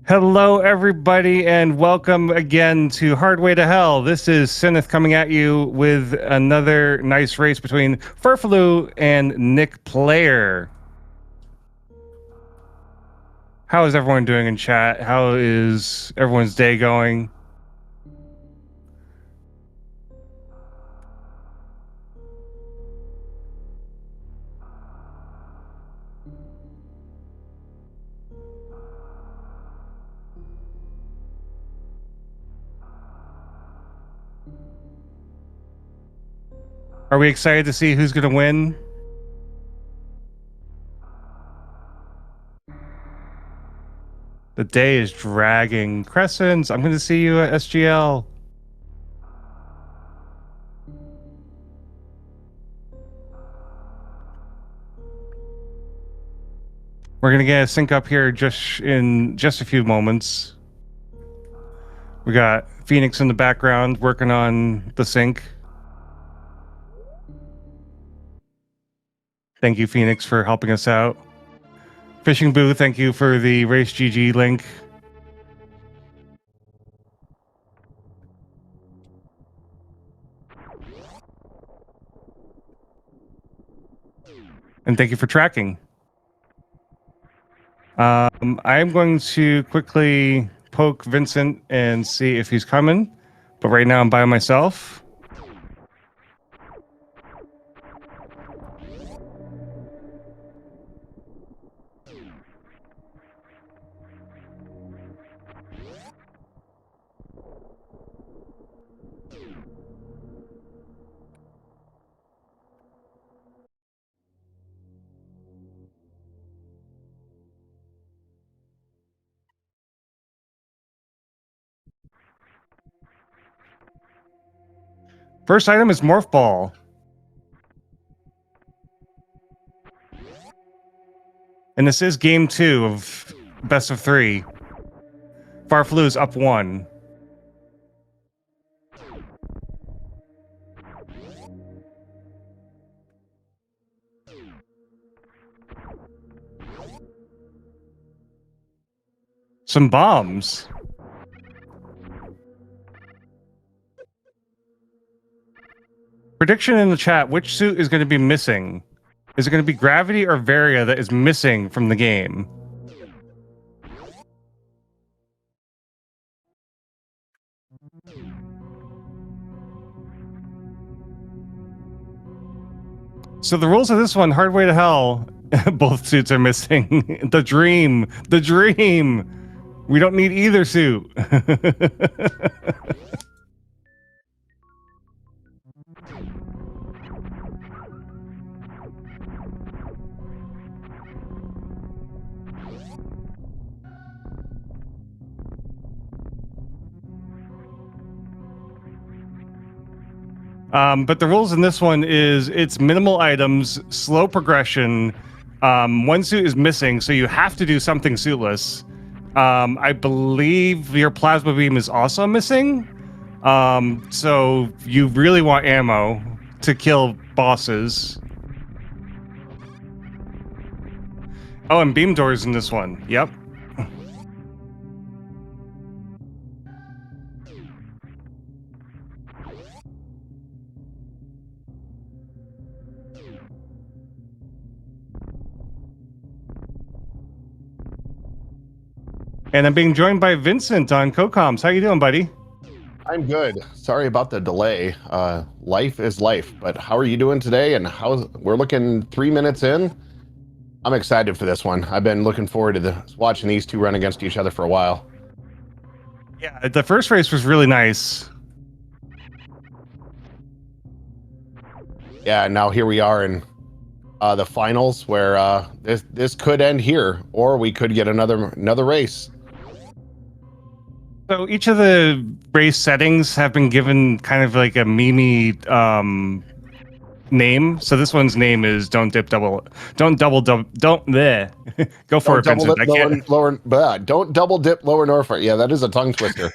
Hello, everybody, and welcome again to Hardway to Hell. This is Syneth coming at you with another nice race between farfelu and Nikplayer. How is everyone doing in chat? How is everyone's day going? Are we excited to see who's going to win? The day is dragging. Crescents, I'm going to see you at SGL. We're going to get a sync up here in just a few moments. We got Phoenix in the background working on the sync. Thank you, Phoenix, for helping us out. Fishing Boo, thank you for the Race GG link. And thank you for tracking. I am going to quickly poke Vincent and see if he's coming. But right now I'm by myself. First item is Morph Ball. And this is game 2 of best of 3. farfelu is up 1. Some bombs. Prediction in the chat, which suit is going to be missing? Is it going to be Gravity or Varia that is missing from the game? So the rules of this one, Hard Way to Hell, both suits are missing. The dream. The dream. We don't need either suit. But the rules in this one is it's minimal items, slow progression. One suit is missing, so you have to do something suitless. I believe your plasma beam is also missing. So you really want ammo to kill bosses. Oh, and beam doors in this one. Yep. And I'm being joined by Vincent on CoComs. How you doing, buddy? I'm good. Sorry about the delay. Life is life, but how are you doing today? And we're looking 3 minutes in. I'm excited for this one. I've been looking forward to watching these two run against each other for a while. Yeah, the first race was really nice. Yeah, now here we are in the finals, where this could end here, or we could get another race. So each of the race settings have been given kind of like a meme name. So this one's name is don't double bleh. Go for it, Vincent. I can't. Don't double dip lower Norfolk. Yeah, that is a tongue twister.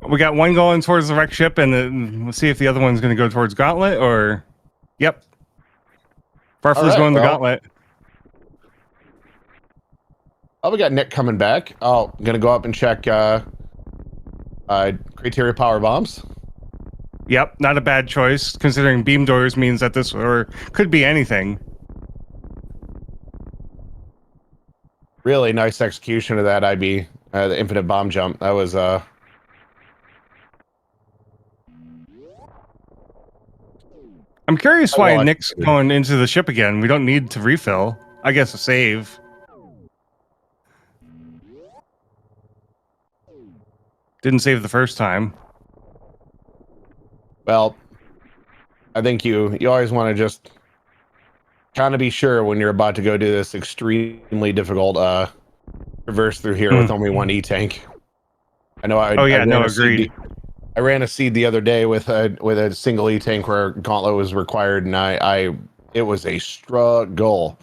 We got one going towards the wreck ship, and then we'll see if the other one's going to go towards Gauntlet or. Yep. Farflu's right, going the well. gauntlet. Oh, we got Nick coming back. Oh, I'm gonna go up and check criteria power bombs. Yep, not a bad choice, considering beam doors means that this or could be anything. Really nice execution of that IB, the infinite bomb jump. That was I'm curious quite why well Nick's executed. going into the ship again. We don't need to refill. I guess a save. Didn't save the first time. Well, I think you always want to just kind of be sure when you're about to go do this extremely difficult reverse through here with only one E-tank. I know I Oh yeah, ran no, a seed agreed. I ran a seed the other day with a single E-tank where gauntlet was required, and it was a struggle.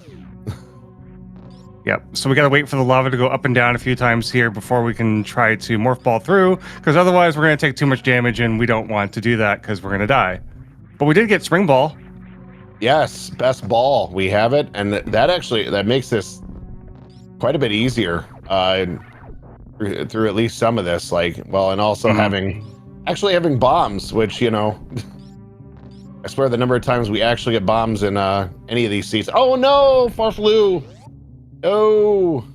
Yep. So we got to wait for the lava to go up and down a few times here before we can try to morph ball through, because otherwise we're going to take too much damage, and we don't want to do that because we're going to die. But we did get spring ball. Yes, best ball. We have it, and that makes this quite a bit easier through at least some of this. And also having bombs, which I swear the number of times we actually get bombs in any of these seats. Oh no, farfelu! No.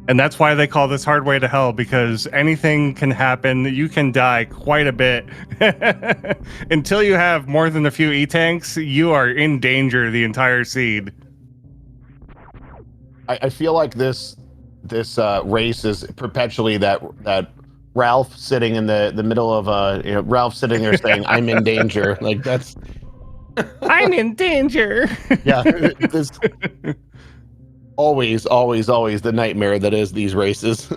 And that's why they call this hard way to hell, because anything can happen. You can die quite a bit. Until you have more than a few E-tanks, you are in danger the entire seed. I feel like this race is perpetually that Ralph sitting in the middle of Ralph sitting there saying, "I'm in danger." Like that's I'm in danger. yeah. This always the nightmare that is these races.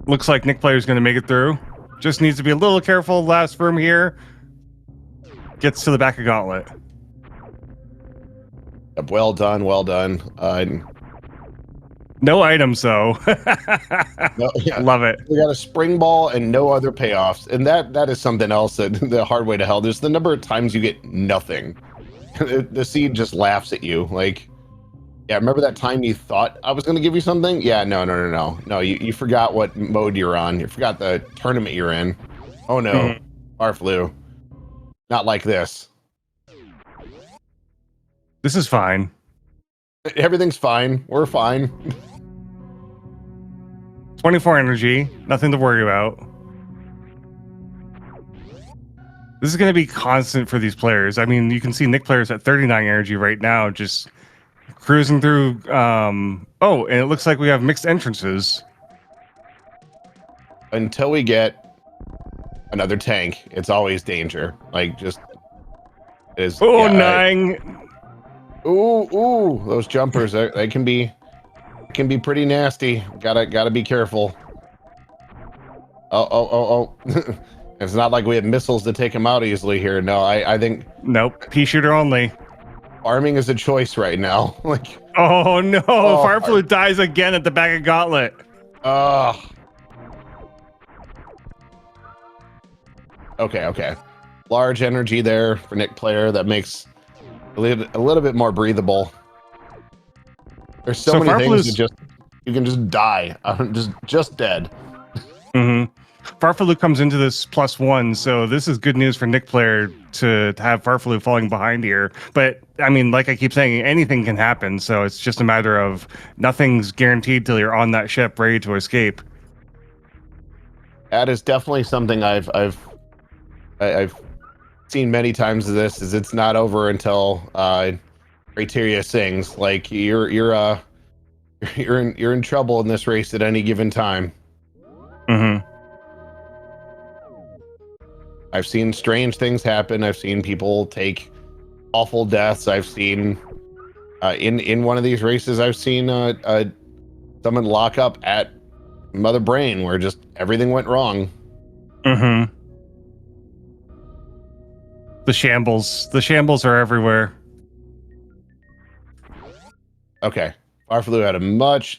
Looks like Nikplayer's going to make it through. Just needs to be a little careful. Last room here. Gets to the back of gauntlet. Well done, well done. No items though. No, yeah. Love it. We got a spring ball and no other payoffs, and that is something else that the hard way to hell. There's the number of times you get nothing. The seed just laughs at you. Like, yeah, remember that time you thought I was going to give you something? Yeah, no. You forgot what mode you're on. You forgot the tournament you're in. Oh no, farfelu. Not like this. This is fine. Everything's fine. We're fine. 24 energy. Nothing to worry about. This is going to be constant for these players. I mean, you can see Nikplayer's at 39 energy right now, just cruising through. Oh, and it looks like we have mixed entrances. Until we get another tank, it's always danger. Like, just is. Oh, Yeah, nine. Ooh, those jumpers, they can be pretty nasty. Gotta be careful. Oh. It's not like we have missiles to take them out easily here. No, I think Nope. Pea shooter only. farming is a choice right now. Like, Oh no, Oh, farfelu dies again at the back of gauntlet. Okay. Large energy there for Nikplayer. That makes a little bit more breathable. There's so many things you can just die. Just dead. Farfelu comes into this +1, so this is good news for Nikplayer to have Farfelu falling behind here. But I mean, like I keep saying, anything can happen, so it's just a matter of nothing's guaranteed till you're on that ship ready to escape. That is definitely something I've seen many times. Is it's not over until criteria sings. Like you're in trouble in this race at any given time. I've seen strange things happen. I've seen people take awful deaths. I've seen in one of these races, I've seen someone lock up at Mother Brain where just everything went wrong. The shambles are everywhere. Okay, farfelu had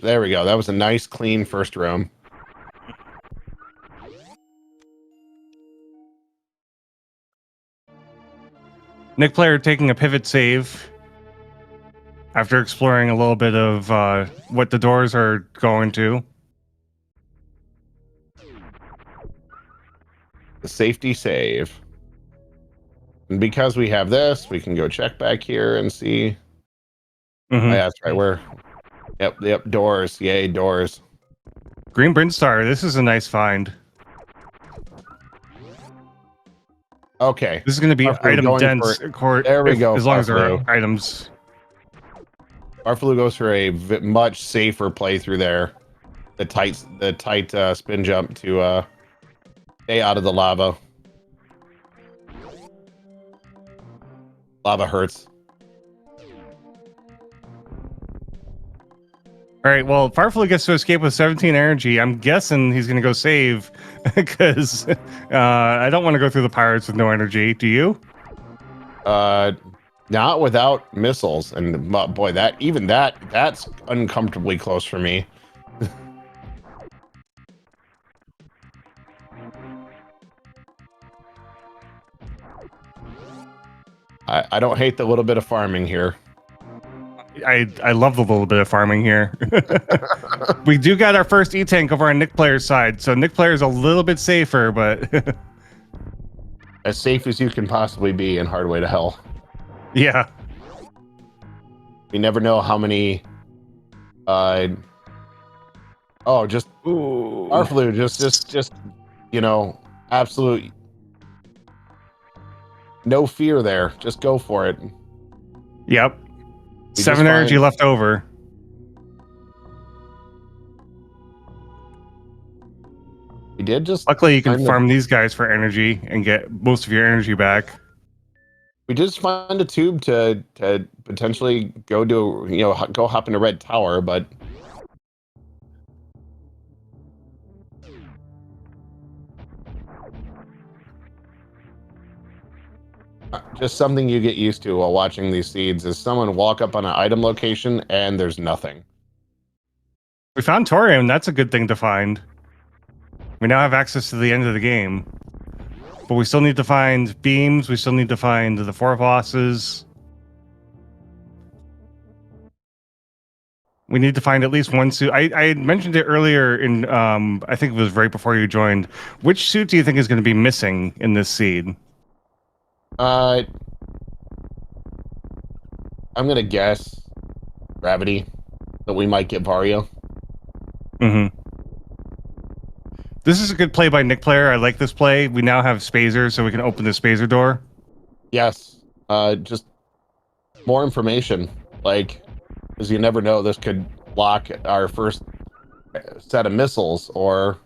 there we go. That was a nice clean first room. Nikplayer taking a pivot save after exploring a little bit of what the doors are going to. The safety save. And because we have this, we can go check back here and see. Mm-hmm. Oh, yeah, that's right. Yep, doors. Yay, doors. Green Brinstar, this is a nice find. Okay. This is going to be Farfelu item going dense, there we go, as long as there are Farfelu. items. Farfelu goes for a much safer playthrough there. The tight spin jump to stay out of the lava. Lava hurts. All right, well, Farfelu gets to escape with 17 energy. I'm guessing he's going to go save because I don't want to go through the pirates with no energy. Do you? Not without missiles. And boy, that's uncomfortably close for me. I don't hate the little bit of farming here. I love the little bit of farming here. We do got our first E-Tank over on Nikplayer's side, so Nikplayer's a little bit safer, but... As safe as you can possibly be in Hardway to Hell. Yeah. You never know how many... just... Ooh. Farfelu, just, you know, absolute... No fear there. Just go for it. Yep. 7 energy left over. We did just... Luckily, you can farm these guys for energy and get most of your energy back. We just find a tube to potentially go to, you know, go hop in a red tower, but... Just something you get used to while watching these seeds is someone walk up on an item location and there's nothing. We found thorium. That's a good thing to find. We now have access to the end of the game. But we still need to find beams. We still need to find the 4 bosses. We need to find at least one suit. I mentioned it earlier in, I think it was right before you joined. Which suit do you think is going to be missing in this seed? I'm gonna guess gravity, that we might get Vario. Mm-hmm. This is a good play by Nikplayer. I like this play. We now have Spazer, so we can open the Spazer door. Yes. Just more information. Like, because you never know, this could lock our first set of missiles or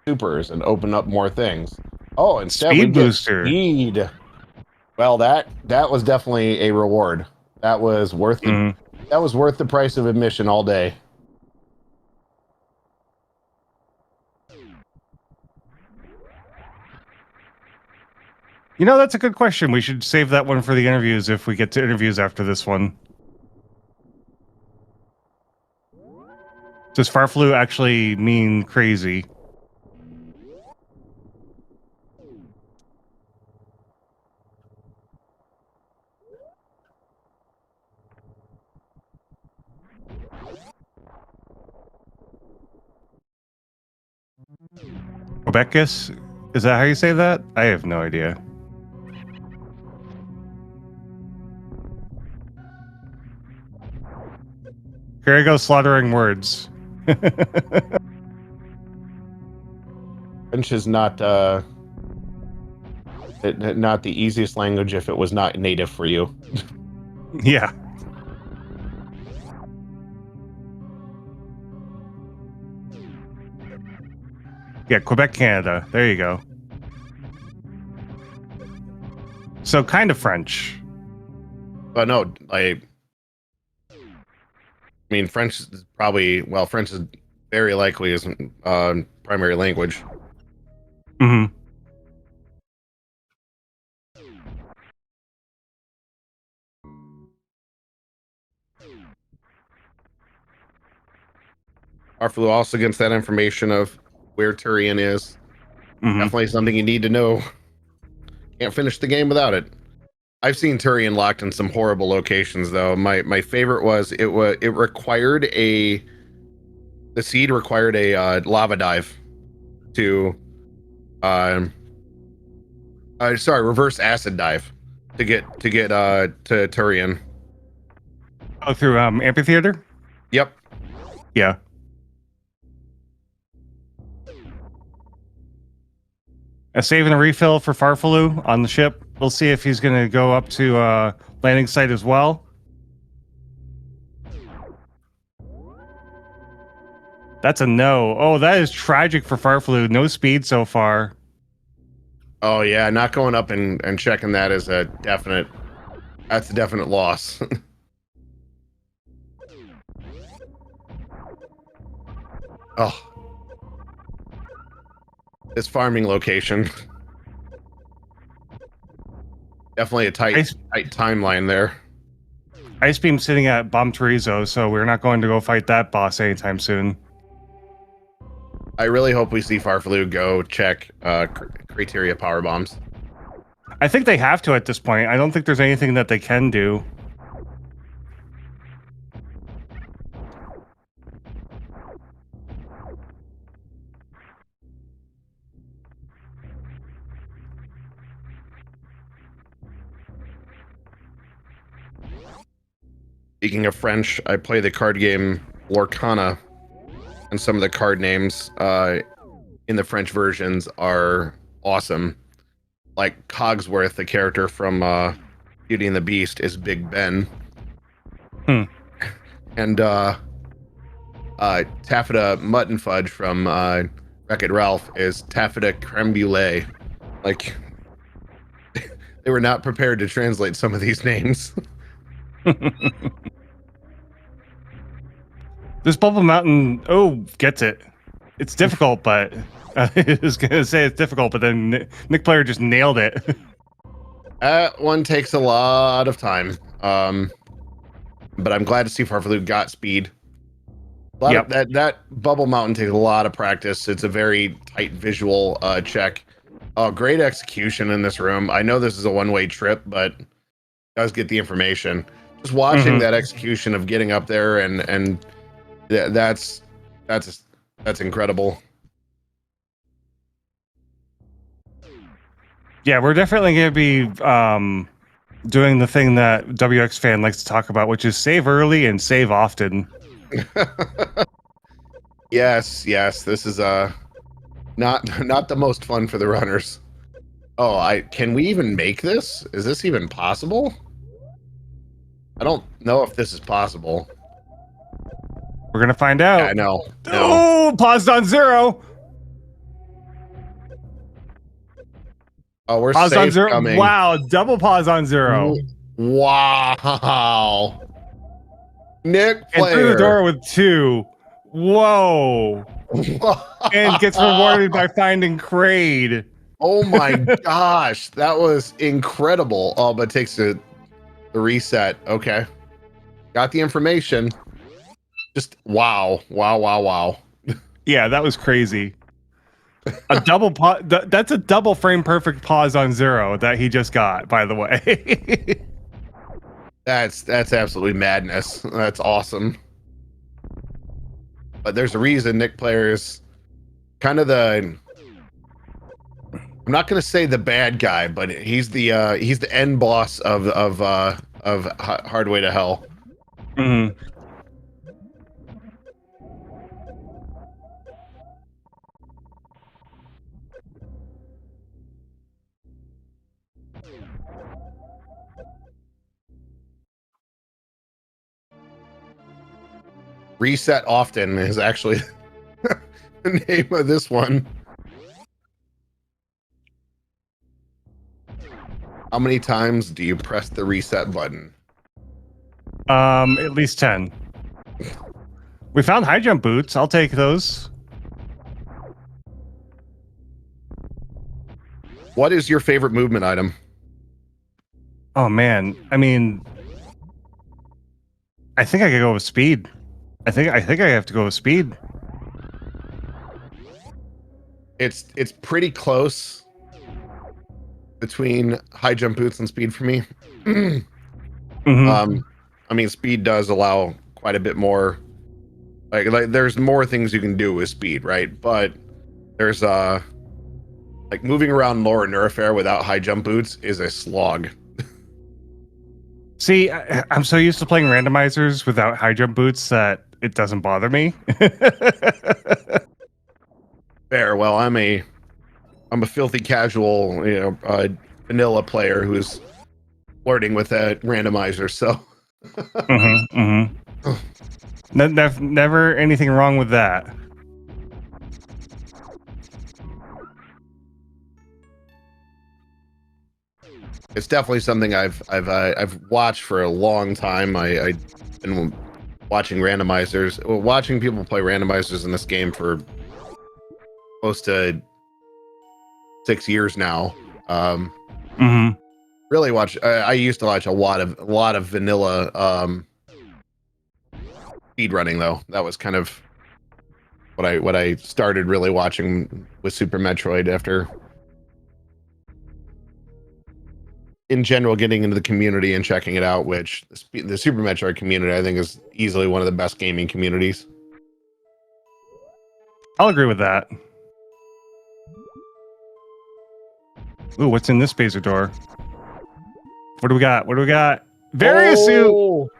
supers and open up more things. Oh, instead Speed we get booster. speed. Well, that was definitely a reward. That was worth it. That was worth the price of admission all day. You know, that's a good question. We should save that one for the interviews if we get to interviews after this one. Does farfelu actually mean crazy? Quebecus? Is that how you say that? I have no idea. Here I go slaughtering words. French is not not the easiest language if it was not native for you. Yeah. Yeah, Quebec, Canada. There you go. So kind of French. But no, I mean, French is probably, well, French is very likely his primary language. Mm-hmm. Farfelu also gets that information of where Turian is. Mm-hmm. Definitely something you need to know. Can't finish the game without it. I've seen Turian locked in some horrible locations though. My favorite was it required the seed required a lava dive to um sorry, reverse acid dive to get to Turian. Oh, through amphitheater. Yep. Yeah. A save and a refill for Farfelu on the ship. We'll see if he's going to go up to landing site as well. That's a no. Oh, that is tragic for Farfelu. No speed so far. Oh yeah, not going up and checking that is that's a definite loss. Oh. This farming location. Definitely a tight timeline there. Ice Beam sitting at Bomb Chorizo, so we're not going to go fight that boss anytime soon. I really hope we see Farfelu go check criteria power bombs. I think they have to at this point. I don't think there's anything that they can do. Speaking of French, I play the card game Lorcana, and some of the card names in the French versions are awesome. Like Cogsworth, the character from Beauty and the Beast, is Big Ben. And Taffeta Mutton Fudge from Wreck-It Ralph is Taffeta Creme Brulee. Like, they were not prepared to translate some of these names. This Bubble Mountain, gets it. It's difficult, but I was going to say it's difficult, but then Nikplayer just nailed it. That one takes a lot of time. But I'm glad to see Farfelu got speed. That Bubble Mountain takes a lot of practice. It's a very tight visual check. Oh, great execution in this room. I know this is a one-way trip, but it does get the information. Just watching that execution of getting up there and that's incredible. Yeah, we're definitely going to be doing the thing that WX fan likes to talk about, which is save early and save often. Yes, this is not the most fun for the runners. Oh, can we even make this? Is this even possible? I don't know if this is possible. We're gonna find out. Yeah, I know. Oh, paused on 0. Oh, we're paused on 0. Coming. Wow, double pause on 0. Wow. Nikplayer. And through the door with 2. Whoa. And gets rewarded by finding Kraid. Oh my gosh, that was incredible. Oh, but it takes the reset. Okay. Got the information. Just wow. Yeah, that was crazy. A double pause. That's a double frame perfect pause on 0 that he just got, by the way. That's absolutely madness. That's awesome. But there's a reason Nikplayer is kind of I'm not going to say the bad guy, but he's the end boss of Hardway to Hell. Mm-hmm. Reset often is actually the name of this one. How many times do you press the reset button? At least 10. We found high jump boots. I'll take those. What is your favorite movement item? Oh man, I mean, I think I could go with speed. I think I have to go with speed. It's pretty close. between high jump boots and speed for me. Mm-hmm. I mean, speed does allow quite a bit more. Like there's more things you can do with speed, right? But there's like moving around Lower Neurifare without high jump boots is a slog. See, I'm so used to playing randomizers without high jump boots that it doesn't bother me. Fair. Well, I'm a filthy casual, vanilla player who's flirting with that randomizer. So Mm-hmm, mm-hmm. Never anything wrong with that. it's definitely something I've watched for a long time. I've been watching watching people play randomizers in this game for close to 6 years now. Mm-hmm. Really I used to watch a lot of vanilla speed running though. That was kind of what I started really watching with Super Metroid after in general getting into the community and checking it out, which the Super Metroid community I think is easily one of the best gaming communities. I'll agree with that. Ooh, what's in this spacer door? What do we got? What do we got? Various suit.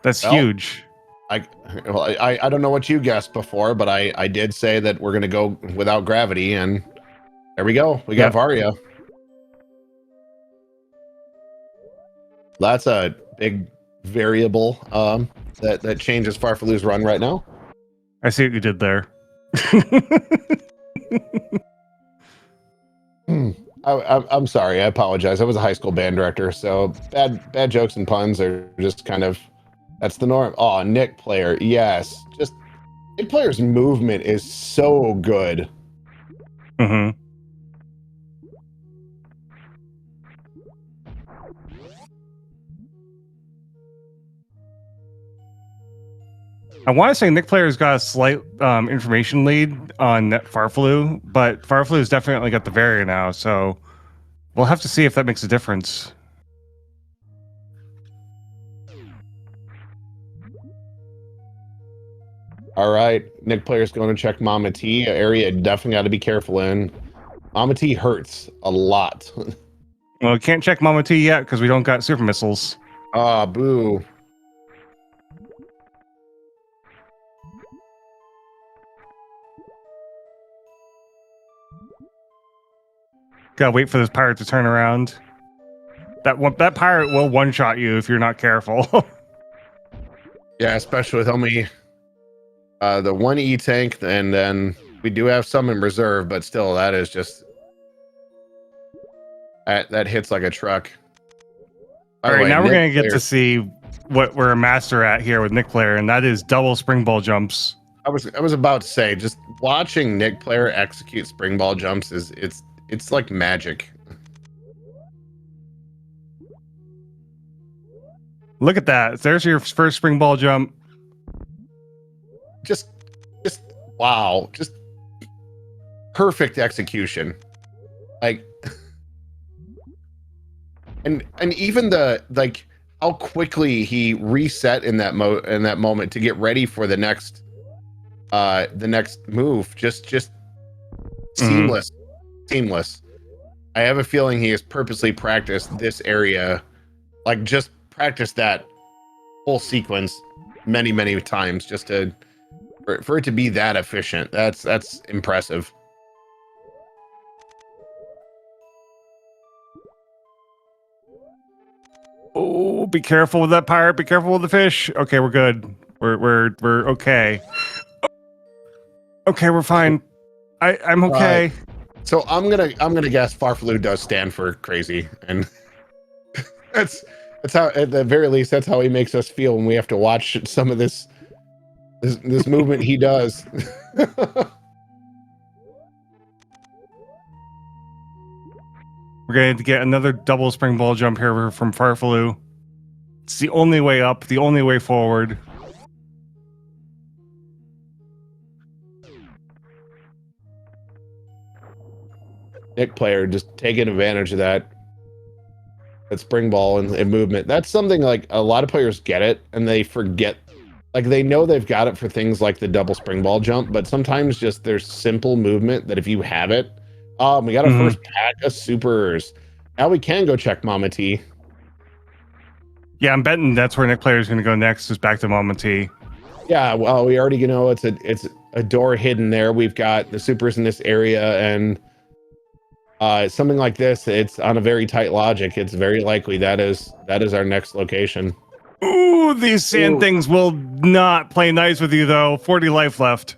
That's huge. I don't know what you guessed before, but I did say that we're gonna go without gravity, and there we go. We got Varia. That's a big variable that changes Farfelu's run right now. I see what you did there. I'm sorry. I apologize. I was a high school band director, so bad jokes and puns are just kind of that's the norm. Oh, Nikplayer, yes. Just Nikplayer's movement is so good. Mm-hmm. I want to say Nikplayer's got a slight information lead on farfelu, but farfelu's definitely got the Varia now, so we'll have to see if that makes a difference. All right, Nikplayer's going to check Mama T. Area definitely got to be careful in. Mama T hurts a lot. Well, we can't check Mama T yet because we don't got super missiles. Ah, boo. Gotta wait for this pirate to turn around. That pirate will one-shot you if you're not careful. Yeah, especially with only the one E-tank, and then we do have some in reserve, but still, that is just that hits like a truck. All right, now we're gonna get to see what we're a master at here with Nikplayer, and that is double spring ball jumps. I was about to say, just watching Nikplayer execute spring ball jumps it's like magic. Look at that. There's your first spring ball jump. Just wow. Just perfect execution. Like and even the like how quickly he reset in that moment to get ready for the next move. Just seamless. Seamless. I have a feeling he has purposely practiced this area, like just practiced that whole sequence many times just for it to be that efficient. That's impressive. Oh, be careful with that pirate. Be careful with the fish. Okay, we're good. We're okay. Okay, we're fine. I'm okay. So I'm gonna guess Farfelu does stand for crazy, and that's how, at the very least, that's how he makes us feel when we have to watch some of this movement he does. We're going to get another double spring ball jump here from Farfelu. It's the only way up, the only way forward. Nikplayer just taking advantage of that spring ball and movement. That's something like a lot of players get it and they forget. Like they know they've got it for things like the double spring ball jump, but sometimes just there's simple movement that if you have it, we got our first pack of supers. Now we can go check Mama T. Yeah, I'm betting that's where Nikplayer is going to go next. Is back to Mama T. Yeah, well, we already it's a door hidden there. We've got the supers in this area, and something like this, it's on a very tight logic. It's very likely that is our next location. Ooh, these sand things will not play nice with you though. 40 life left.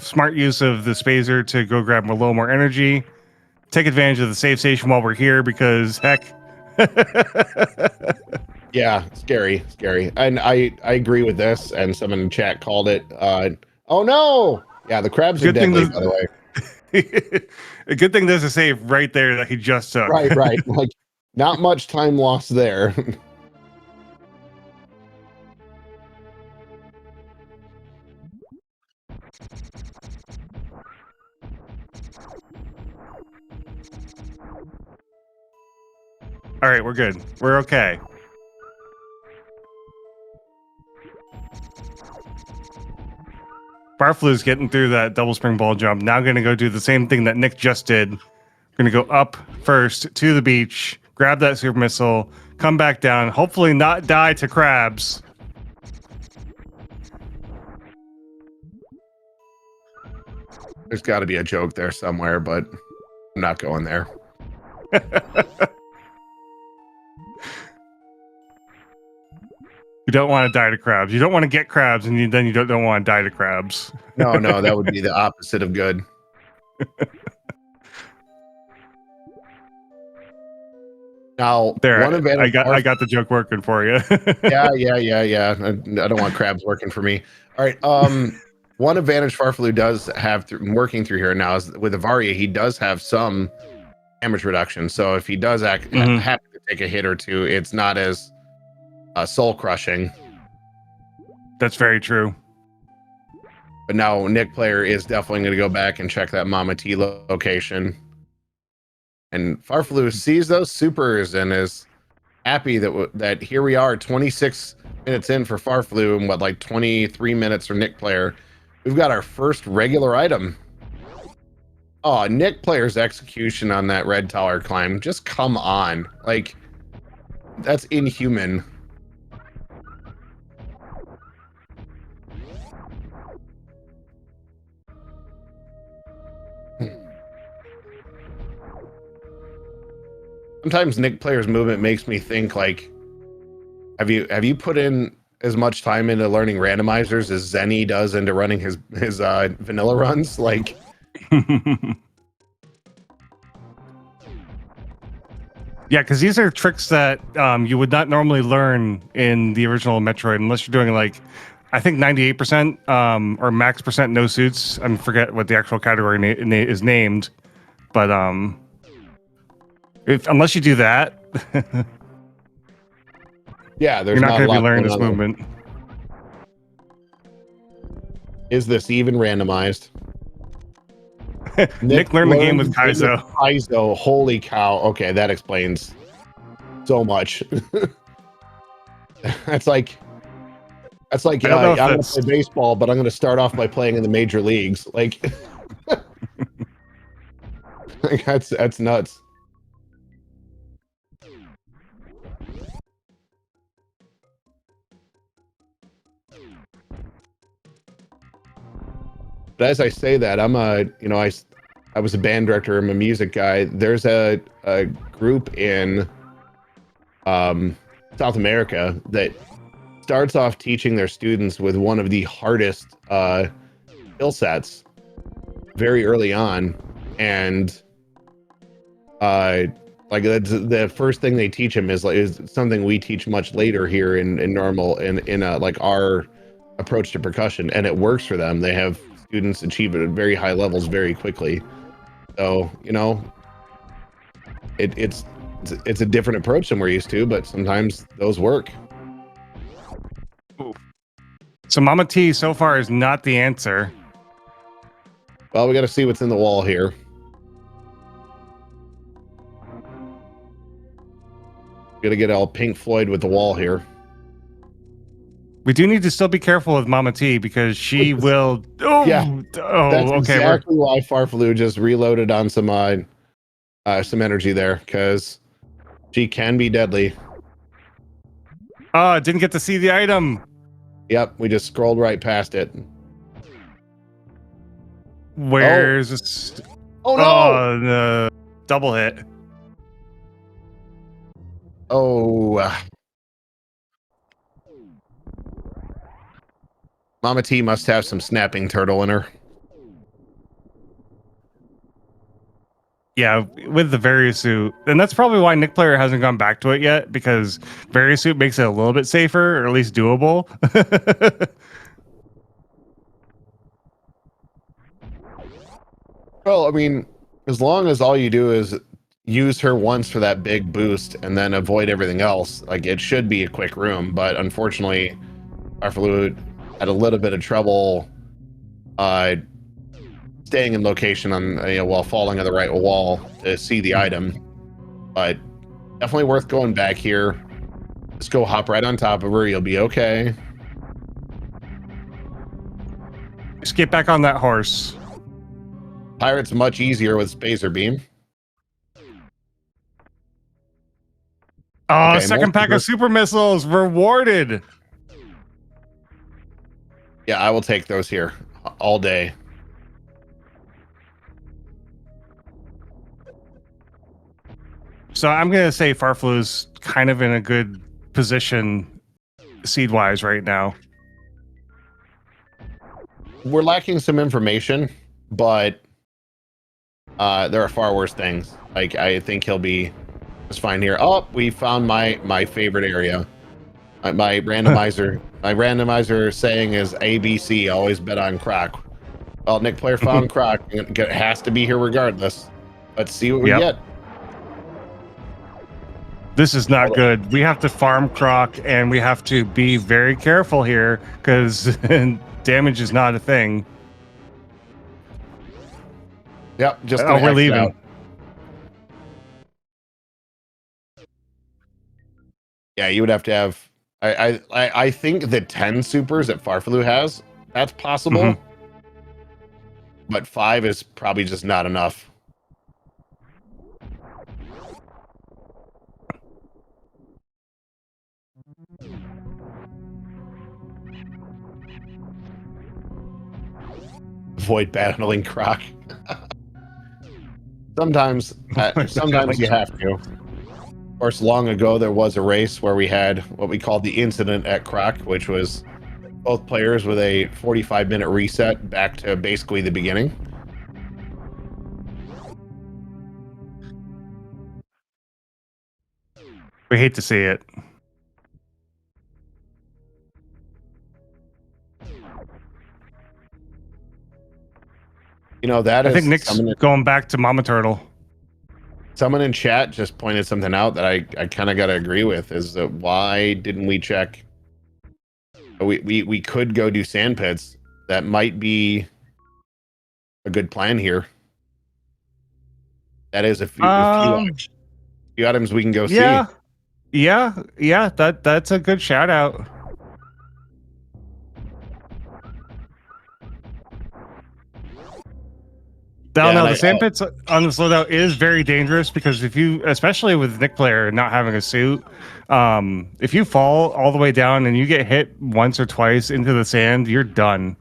Smart use of the spazer to go grab a little more energy. Take advantage of the save station while we're here because heck. Yeah, scary. And I agree with this, and someone in chat called it. Oh no! Yeah, the crabs are deadly, by the way. A good thing there's a save right there that he just took. Right. Like, not much time lost there. All right, we're good. We're okay. Farflu's getting through that double spring ball jump. Now going to go do the same thing that Nick just did. Going to go up first to the beach, grab that super missile, come back down, hopefully not die to crabs. There's got to be a joke there somewhere, but I'm not going there. You don't want to die to crabs. You don't want to get crabs, and then you don't want to die to crabs. No, that would be the opposite of good. Now, there, I got the joke working for you. Yeah. I don't want crabs working for me. All right. One advantage Farfelu does have working through here now is with Avaria, he does have some damage reduction. So if he does have to take a hit or two, it's not as soul crushing. That's very true. But now Nikplayer is definitely going to go back and check that Mama T location. And Farfelu sees those supers and is happy that here we are, 26 minutes in for Farfelu and like 23 minutes for Nikplayer. We've got our first regular item. Oh, Nikplayer's execution on that red tower climb. Just come on. Like, that's inhuman. Sometimes Nikplayer's movement makes me think like, have you put in as much time into learning randomizers as Zenny does into running his vanilla runs? Like, yeah, because these are tricks that you would not normally learn in the original Metroid unless you're doing like, I think 98% or max percent no suits. I forget what the actual category is named, but unless you do that, yeah, you're not going to be learning this movement. Is this even randomized? Nick learned the game with Kaizo. Kaizo, holy cow! Okay, that explains so much. That's like yeah, I'm gonna play baseball, but I'm gonna start off by playing in the major leagues. Like, that's nuts. But as I say that, I was a band director, I'm a music guy. There's a group in South America that starts off teaching their students with one of the hardest skill sets very early on, and like the first thing they teach them is something we teach much later here in normal in like our approach to percussion, and it works for them. They have students achieve it at very high levels very quickly. So it's It's a different approach than we're used to, but sometimes those work. So Mama T so far is not the answer. Well, we got to see what's in the wall here. Gonna get all Pink Floyd with the wall here. We do need to still be careful with Mama T because she will. Oh, Yeah, that's okay. exactly why farfelu just reloaded on some energy there, because she can be deadly. Oh, didn't get to see the item. Yep, we just scrolled right past it. Where's this? Oh no! Oh, the double hit. Oh. Mama T must have some snapping turtle in her. Yeah, with the Variosuit. And that's probably why Nikplayer hasn't gone back to it yet, because Variosuit makes it a little bit safer, or at least doable. Well, I mean, as long as all you do is use her once for that big boost and then avoid everything else, like it should be a quick room. But unfortunately, farfelu had a little bit of trouble staying in location on while falling on the right wall to see the item. But definitely worth going back here. Just go hop right on top of her. You'll be okay. Just get back on that horse. Pirate's much easier with Spacer Beam. Oh, okay, second pack of super missiles rewarded. Yeah, I will take those here all day. So I'm going to say farfelu's kind of in a good position seed-wise right now. We're lacking some information, but there are far worse things. Like, I think he'll be just fine here. Oh, we found my favorite area. My randomizer saying is ABC, always bet on Croc. Well, Nikplayer found Croc. It has to be here regardless. Let's see what we get. This is not good. We have to farm Croc, and we have to be very careful here, because damage is not a thing. Yep, just we're leaving. Yeah, you would have to have. I think the 10 supers that farfelu has, that's possible. But 5 is probably just not enough. Avoid battling Croc. Sometimes you have to. Of course, long ago there was a race where we had what we called the incident at Croc, which was both players with a 45-minute reset back to basically the beginning. We hate to see it. You know, that I think Nick's going back to Mama Turtle. Someone in chat just pointed something out that I kind of got to agree with, is that why didn't we check? We could go do sand pits. That might be a good plan here. That is a few items we can go see. Yeah, that's a good shout out. No, the sand pits on the slowdown is very dangerous, because if you, especially with Nikplayer not having a suit, if you fall all the way down and you get hit once or twice into the sand, you're done.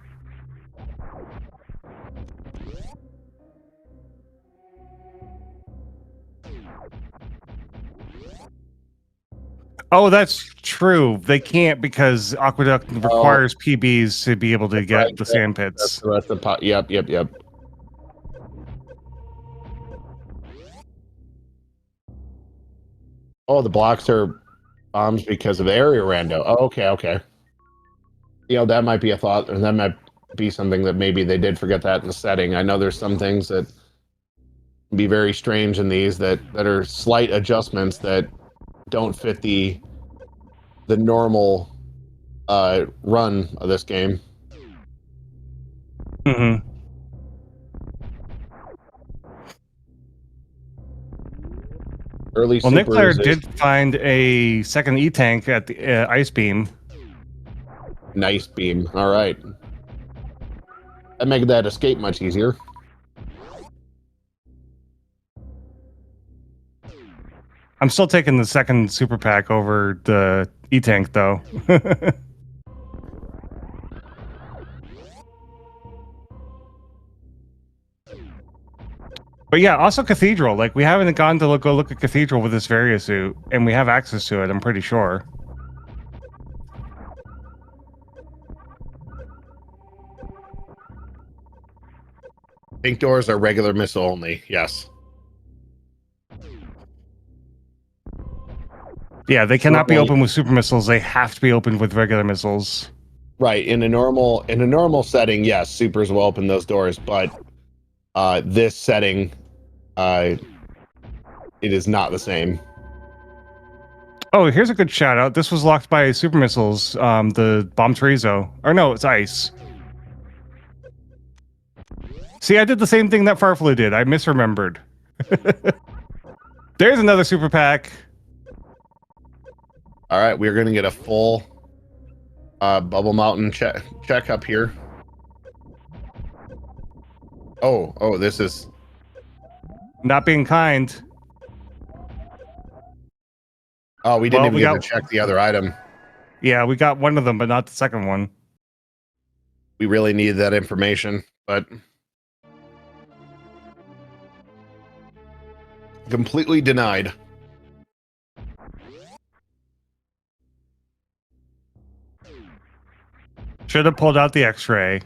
Oh, that's true. They can't, because Aqueduct requires PBs to be able to get the sand pits. That's the pot. Yep. Oh, the blocks are bombs because of area rando. Oh, okay. You know, that might be a thought, and that might be something that maybe they did forget that in the setting. I know there's some things that be very strange in these that are slight adjustments that don't fit the normal run of this game. Mm-hmm. Early Well, supers Nikplayer did find a second E-tank at the ice beam. Nice beam. All right. That made that escape much easier. I'm still taking the second super pack over the E-tank, though. But yeah, also Cathedral. Like, we haven't gone to go look at Cathedral with this Varia suit, and we have access to it, I'm pretty sure. Pink doors are regular missile only. Yes. Yeah, they cannot be open with super missiles. They have to be opened with regular missiles. Right. In a normal setting, yes, supers will open those doors, but this setting, it is not the same. Oh, here's a good shout out. This was locked by super missiles. The bomb Chorizo. Or no, it's ice. See, I did the same thing that farfelu did. I misremembered. There's another super pack. All right, we're gonna get a full Bubble Mountain check up here. Oh, this is Not being kind. Oh, we didn't even get to check the other item. Yeah, we got one of them, but not the second one. We really needed that information, but completely denied. Should have pulled out the X-ray.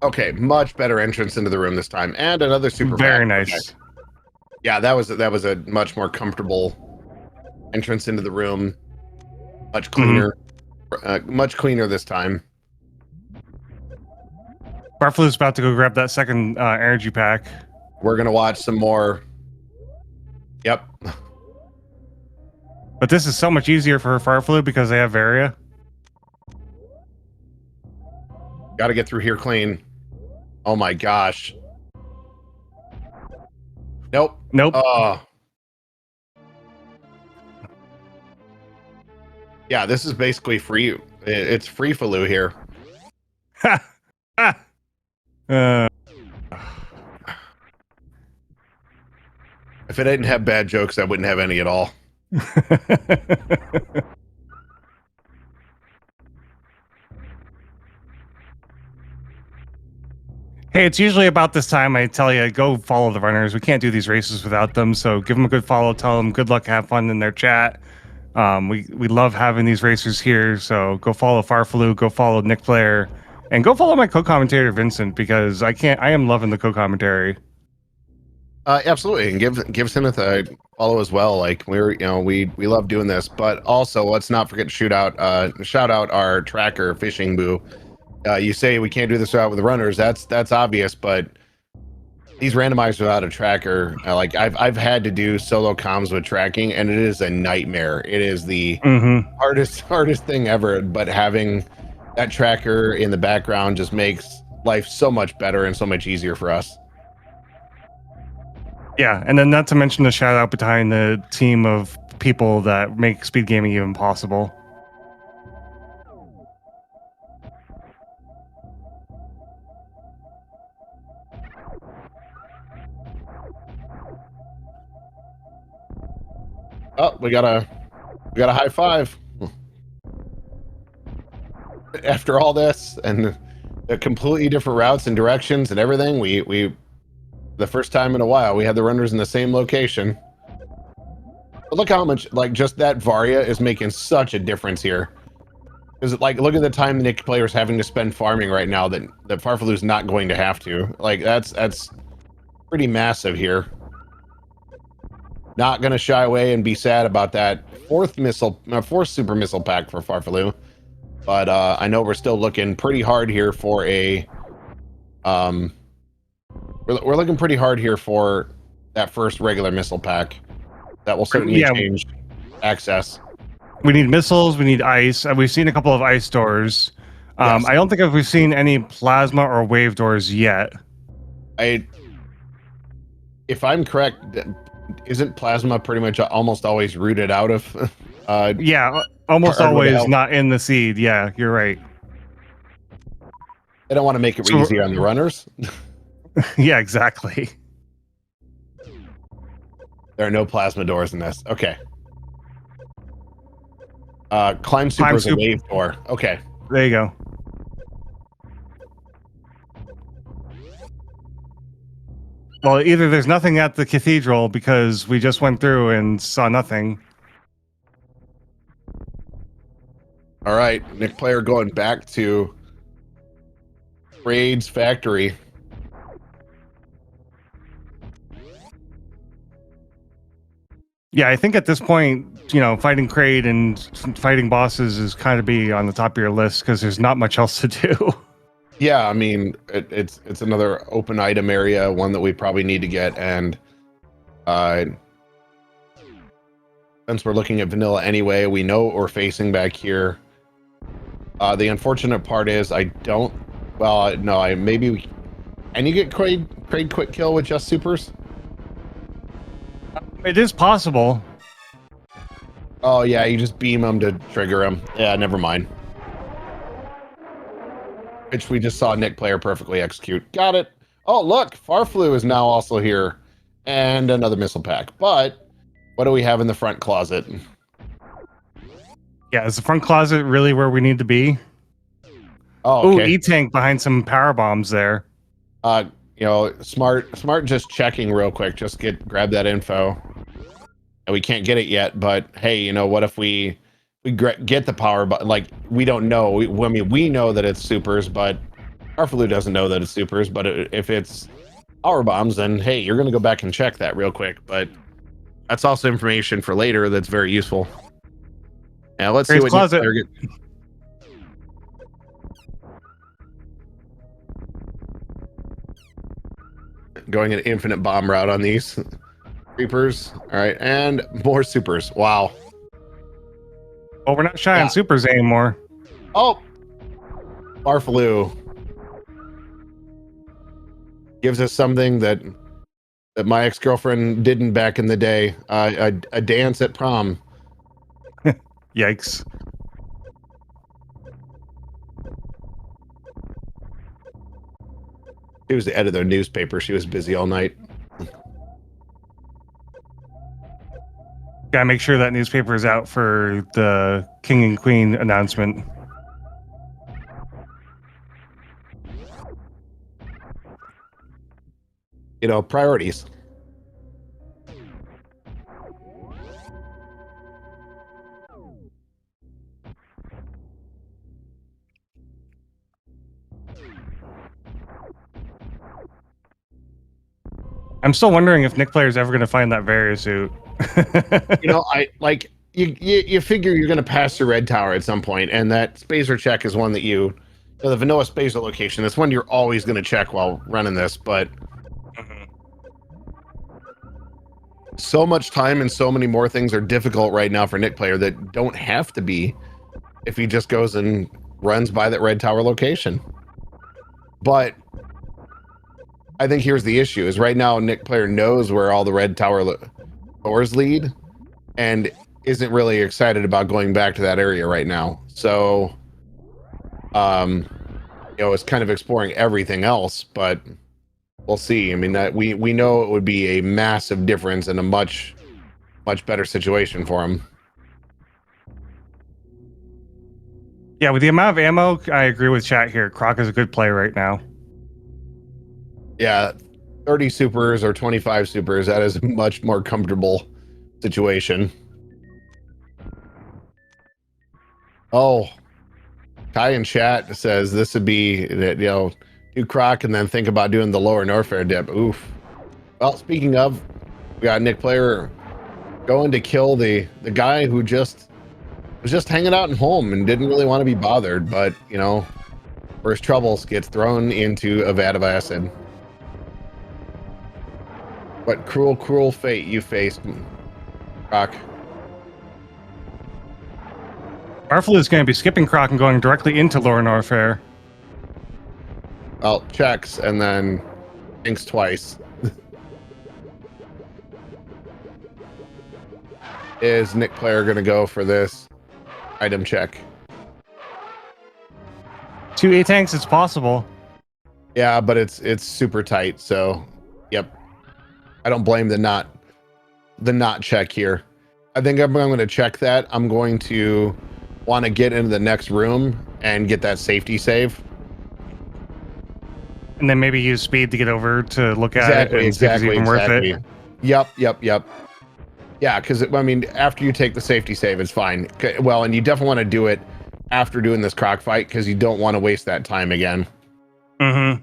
Okay, much better entrance into the room this time, and another super. Very nice. Okay. Yeah, that was a much more comfortable entrance into the room. Much cleaner, much cleaner this time. farfelu's about to go grab that second energy pack. We're gonna watch some more. Yep. But this is so much easier for farfelu because they have Varia. Got to get through here clean. Oh my gosh. Nope. Yeah, this is basically free. It's free faloo here. If it didn't have bad jokes, I wouldn't have any at all. Hey, it's usually about this time I tell you, go follow the runners. We can't do these races without them, so give them a good follow. Tell them good luck, have fun in their chat. We love having these racers here, so go follow farfelu, go follow Nikplayer, and go follow my co-commentator Vincent, because I am loving the co-commentary. Absolutely, and give him a follow as well. Like we love doing this, but also let's not forget to shout out our tracker Fishing Boo. You say we can't do this out with the runners. That's obvious, but these randomizers without a tracker, like I've had to do solo comms with tracking, and it is a nightmare. It is the hardest thing ever. But having that tracker in the background just makes life so much better and so much easier for us. Yeah, and then not to mention the shout out behind the team of people that make speed gaming even possible. Oh, we got a high five. After all this and the completely different routes and directions and everything, we the first time in a while we had the runners in the same location. But look how much, like, just that Varia is making such a difference here. Because, like, look at the time the Nikplayer is having to spend farming right now that farfelu's not going to have to. Like, that's pretty massive here. Not going to shy away and be sad about that fourth super missile pack for farfelu. But I know we're still looking pretty hard here for a... We're looking pretty hard here for that first regular missile pack. That will certainly change access. We need missiles. We need ice. We've seen a couple of ice doors. Yes. I don't think we've seen any plasma or wave doors yet. If I'm correct, isn't plasma pretty much almost always rooted out of? Yeah, almost always not in the seed. Yeah, you're right. They don't want to make it easier on the runners. Yeah, exactly. There are no plasma doors in this. Okay. Climb super is a wave door. Okay. There you go. Well, either there's nothing at the cathedral because we just went through and saw nothing. All right, Nikplayer going back to Raid's factory. Yeah, I think at this point, you know, fighting Kraid and fighting bosses is kind of be on the top of your list because there's not much else to do. Yeah, I mean, it's another open item area, one that we probably need to get, and since we're looking at vanilla anyway, we know what we're facing back here. The unfortunate part is I don't. Well, no, and you get Kraid quick kill with just supers. It is possible. Oh yeah, you just beam them to trigger them. Yeah, never mind. Which we just saw Nikplayer perfectly execute. Got it. Oh look, farfelu is now also here, and another missile pack. But what do we have in the front closet? Yeah, is the front closet really where we need to be? Oh, okay. Ooh, E-tank behind some power bombs there. You know, smart just checking real quick, just grab that info. And we can't get it yet, but hey, you know, what if we get the power, but like we don't know. We know that it's supers, but farfelu doesn't know that it's supers. But if it's power bombs, then hey, you're gonna go back and check that real quick. But that's also information for later that's very useful. Now let's see what Nikplayer gets. Going an infinite bomb route on these creepers. All right, and more supers. Wow. Well, we're not shy on supers anymore. Oh, farfelu gives us something that my ex-girlfriend didn't back in the day. A dance at prom. Yikes. She was the editor of the newspaper. She was busy all night. Gotta make sure that newspaper is out for the King and Queen announcement. You know, priorities. I'm still wondering if Nikplayer is ever going to find that Varia suit. You know, you figure you're going to pass the red tower at some point, and that spacer check is one that the vanilla spacer location. That's one you're always going to check while running this. But so much time and so many more things are difficult right now for Nikplayer that don't have to be if he just goes and runs by that red tower location. But I think here's the issue: is right now Nikplayer knows where all the red tower doors lead, and isn't really excited about going back to that area right now. So, you know, it's kind of exploring everything else, but we'll see. I mean, that we know it would be a massive difference and a much better situation for him. Yeah, with the amount of ammo, I agree with chat here. Croc is a good play right now. Yeah, 30 supers or 25 supers, that is a much more comfortable situation. Oh, Kai in chat says this would be, you know, do Croc and then think about doing the lower Norfair dip. Oof. Well, speaking of, we got Nikplayer going to kill the guy who just was just hanging out at home and didn't really want to be bothered, but you know, for his troubles, gets thrown into a vat of acid. What cruel, cruel fate you faced, Croc. Farfelu is going to be skipping Croc and going directly into Lore Norfair. Well, checks and then thinks twice. Is Nikplayer going to go for this item check? 2 A-tanks, it's possible. Yeah, but it's super tight. So, yep. I don't blame the not check here. I think I'm going to check that. I'm going to want to get into the next room and get that safety save. And then maybe use speed to get over to look at it and see if it's even worth it. Yep. Yeah, because I mean, after you take the safety save, it's fine. Well, and you definitely want to do it after doing this croc fight because you don't want to waste that time again. Mm-hmm.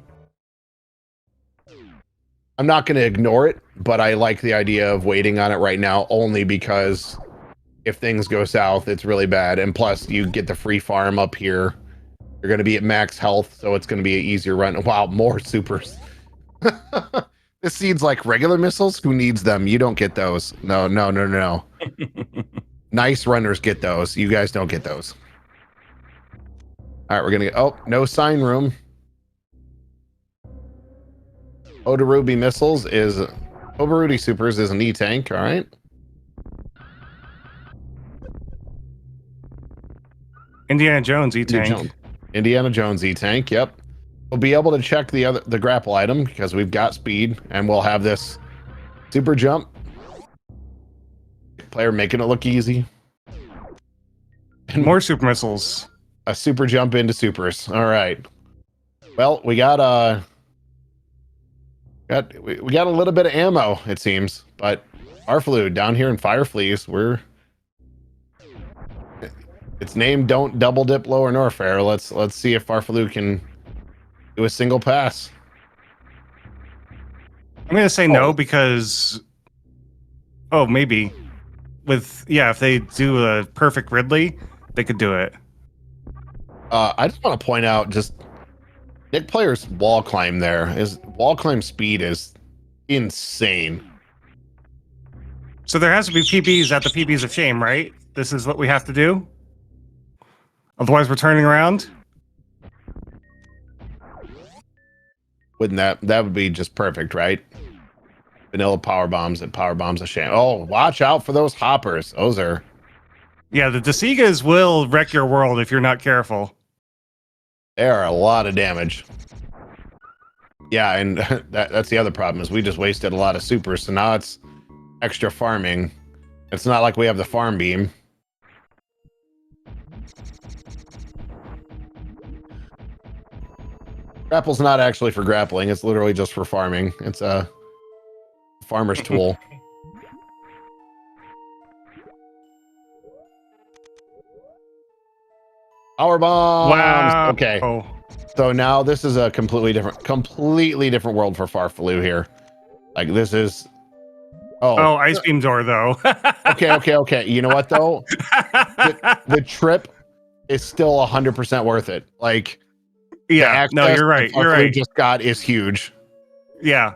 I'm not going to ignore it, but I like the idea of waiting on it right now only because if things go south, it's really bad. And plus, you get the free farm up here. You're going to be at max health, so it's going to be an easier run. Wow, more supers. This seems like regular missiles. Who needs them? You don't get those. No. Nice runners get those. You guys don't get those. All right, we're going to get... Oh, no sign room. Odarubi missiles is... Obaruti supers is an E-tank, all right? Indiana Jones E-tank. Indiana Jones E-tank, yep. We'll be able to check the grapple item because we've got speed, and we'll have this super jump. Player making it look easy. And more super missiles. A super jump into supers. All right. Well, we got a little bit of ammo, it seems, but farfelu down here in Firefleas, its name don't double dip Lower Norfair. Let's see if farfelu can do a single pass. I'm gonna say no because maybe if they do a perfect Ridley, they could do it. I just want to point out Nikplayer's wall climb there. His wall climb speed is insane. So there has to be PBs at the PBs of shame, right? This is what we have to do. Otherwise, we're turning around. Wouldn't that would be just perfect, right? Vanilla power bombs and power bombs of shame. Oh, watch out for those hoppers. Those are... Yeah, the Desigas will wreck your world if you're not careful. They are a lot of damage. Yeah, and that's the other problem is we just wasted a lot of supers, so now it's extra farming. It's not like we have the farm beam. Grapple's not actually for grappling, it's literally just for farming. It's a farmer's tool. Power bombs! Wow. Okay. So now this is a completely different world for farfelu here. Like this is... Oh, ice beam door though. Okay. You know what though? The trip is still 100% worth it. Like... Yeah, no, you're right. You're right. Just got is huge. Yeah,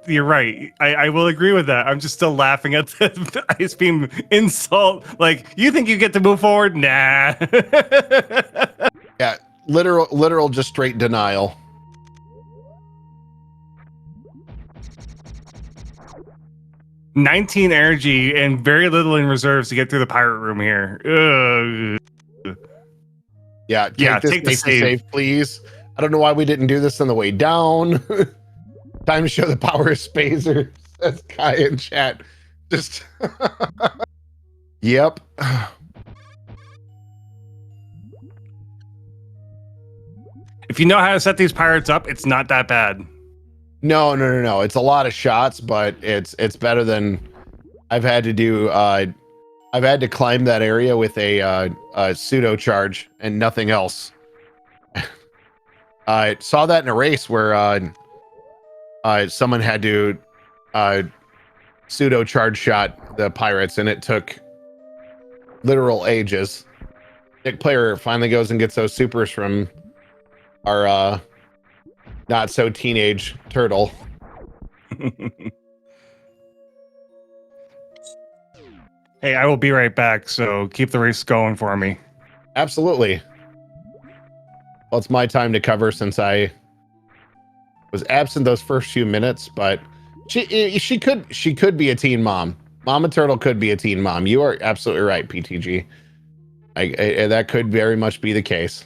you're right. I will agree with that. I'm just still laughing at the ice beam insult. Like, you think you get to move forward? Nah. Yeah, literal, just straight denial. $19 energy and very little in reserves to get through the pirate room here. Ugh. Yeah, take the save, please. I don't know why we didn't do this on the way down. Time to show the power of Spazer, says Kai in chat. Just... Yep. If you know how to set these pirates up, it's not that bad. No. It's a lot of shots, but it's better than I've had to do. I've had to climb that area with a pseudo charge and nothing else. I saw that in a race where someone had to pseudo charge shot the pirates, and it took literal ages. Nikplayer finally goes and gets those supers from our not so teenage turtle. Hey, I will be right back, so keep the race going for me. Absolutely. Well, it's my time to cover since I was absent those first few minutes, but she could be a teen mom. Mama Turtle could be a teen mom. You are absolutely right, PTG. That could very much be the case.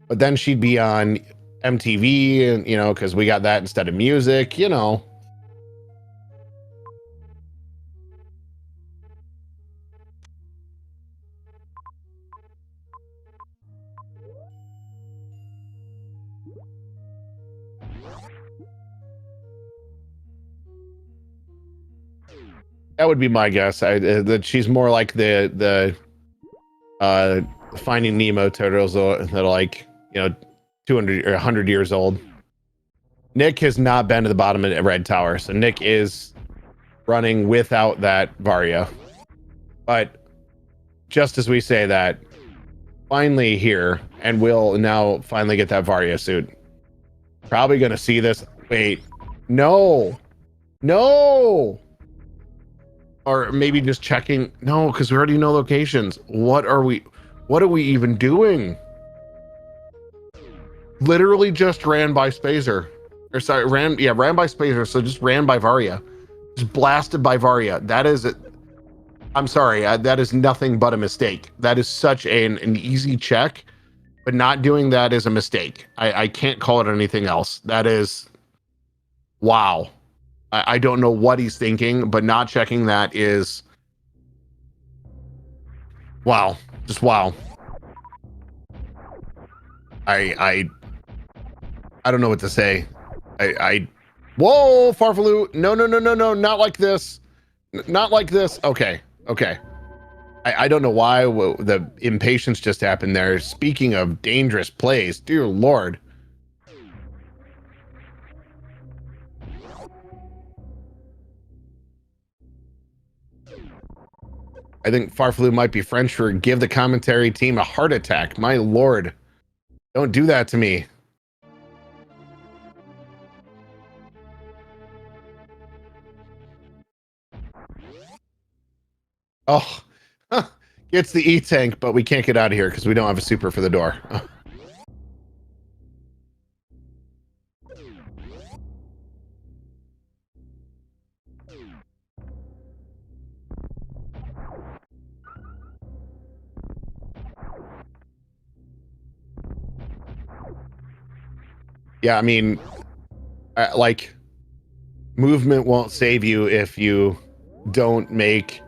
But then she'd be on MTV, and you know, because we got that instead of music, you know. That would be my guess. That she's more like the Finding Nemo turtles that are like, you know, 200 or 100 years old. Nick has not been to the bottom of Red Tower, so Nick is running without that Varia. But just as we say that, finally here, and we'll now finally get that Varia suit. Probably gonna see this. Wait, no. Or maybe just checking. No, because we already know locations. What are we even doing? Literally just ran by Spazer. Or sorry, ran by Spazer, so just ran by Varia. Just blasted by Varia. That is it. I'm sorry, that is nothing but a mistake. That is such an easy check, but not doing that is a mistake. I can't call it anything else. That is, wow. I don't know what he's thinking, but not checking that is, wow, just wow. I don't know what to say. Whoa, farfelu, no, not like this, not like this. Okay. I don't know why the impatience just happened there. Speaking of dangerous plays, dear Lord. I think farfelu might be French for give the commentary team a heart attack. My Lord. Don't do that to me. Oh, gets the E-tank, but we can't get out of here because we don't have a super for the door. Yeah, I mean, like, movement won't save you if you don't make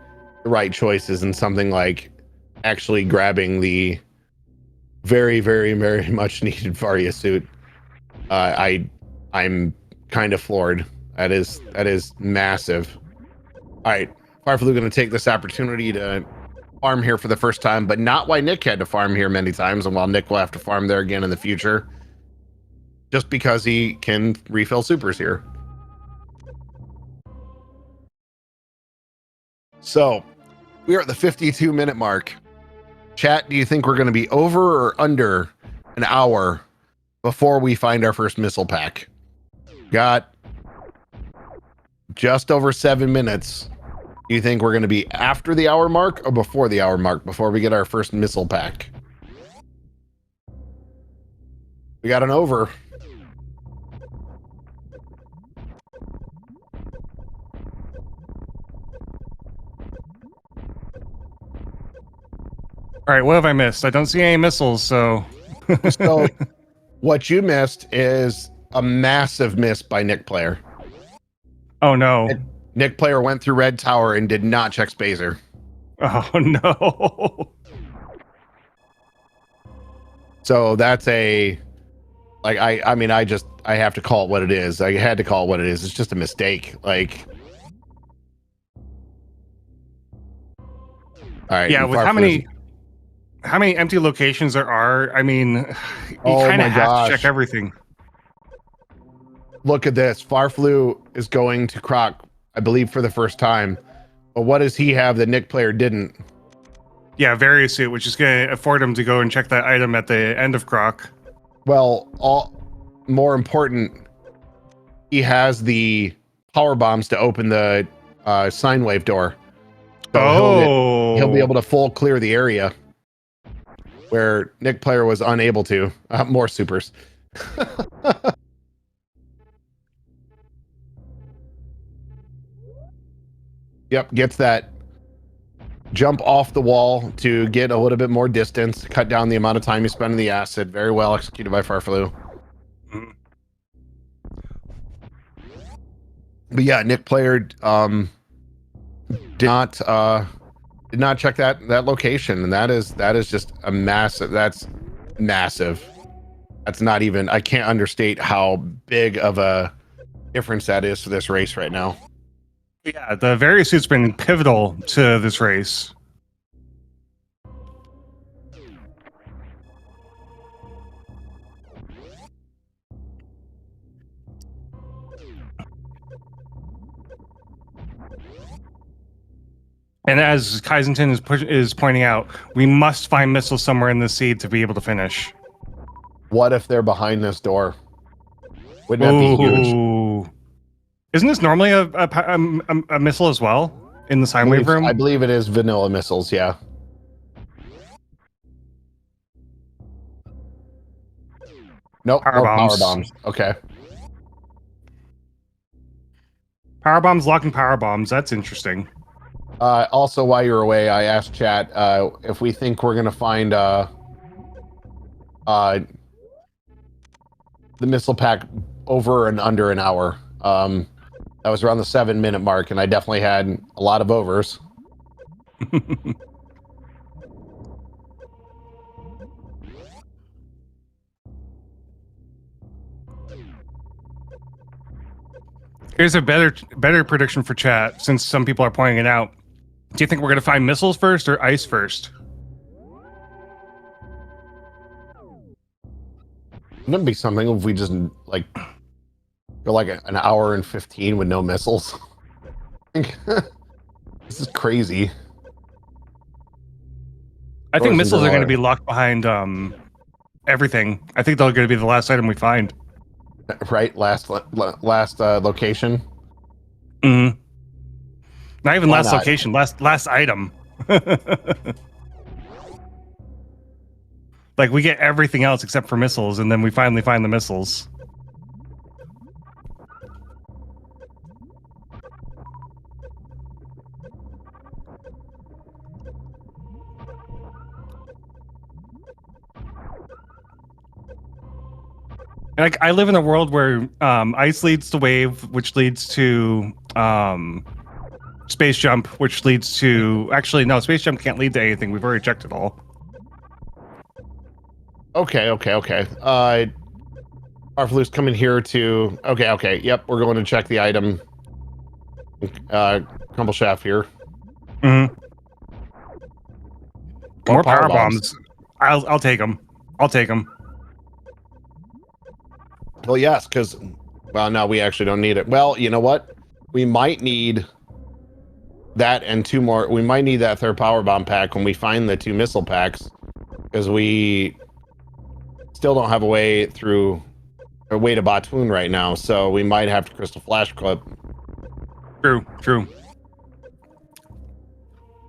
the right choices in something like actually grabbing the very, very, very much needed Varia suit. I'm kind of floored. That is massive. All right, farfelu going to take this opportunity to farm here for the first time, but not why Nick had to farm here many times, and while Nick will have to farm there again in the future, just because he can refill supers here. So we are at the 52-minute mark. Chat, do you think we're going to be over or under an hour before we find our first missile pack? Got just over 7 minutes. Do you think we're going to be after the hour mark or before the hour mark before we get our first missile pack? We got an over. All right, what have I missed? I don't see any missiles, so... So what you missed is a massive miss by Nikplayer. Oh, no. Nikplayer went through Red Tower and did not check Spazer. Oh, no. So that's a... Like, I mean, I have to call it what it is. I had to call it what it is. It's just a mistake. Like... All right. Yeah, with how many empty locations there are, I mean, you kind of have to check everything. look at this. Farfelu is going to Croc, I believe, for the first time. But what does he have that Nikplayer didn't? Yeah, various suit, which is going to afford him to go and check that item at the end of Croc. Well, more important, he has the power bombs to open the sine wave door. So he'll be able to full clear the area where Nikplayer was unable to. More supers. Yep, gets that jump off the wall to get a little bit more distance, cut down the amount of time you spend in the acid. Very well executed by Farfelu. Mm. But yeah, Nikplayer did not check that location, and that is just a massive. That's massive. That's not even. I can't understate how big of a difference that is for this race right now. Yeah, the various suit's been pivotal to this race. And as Kaizenton is pointing out, we must find missiles somewhere in the seed to be able to finish. What if they're behind this door? Wouldn't that be huge? Isn't this normally a missile as well in the sine wave room? I believe it is vanilla missiles, yeah. Nope, power bombs. Power bombs. Okay. Power bombs locking power bombs. That's interesting. Also, while you're away, I asked chat if we think we're gonna find the missile pack over and under an hour. That was around the 7-minute mark, and I definitely had a lot of overs. Here's a better prediction for chat, since some people are pointing it out. Do you think we're going to find missiles first or ice first? Wouldn't it be something if we just like go like an hour and 15 with no missiles? This is crazy. I think missiles are going to be locked behind everything. I think they're going to be the last item we find. Right, last location. Mm-hmm. Not even last location, last item. Like we get everything else except for missiles, and then we finally find the missiles. And I live in a world where ice leads to wave, which leads to space jump, which leads to... Actually, no, space jump can't lead to anything. We've already checked it all. Okay. Farfelu's coming here to... Okay. Yep, we're going to check the item. Crumble shaft here. Mm-hmm. More power bombs. I'll take them. I'll take them. Well, yes, because... Well, no, we actually don't need it. Well, you know what? We might need that and 2 more. We might need that 3rd power bomb pack when we find the 2 missile packs, because we still don't have a way to Batoon right now, so we might have to crystal flash clip. True.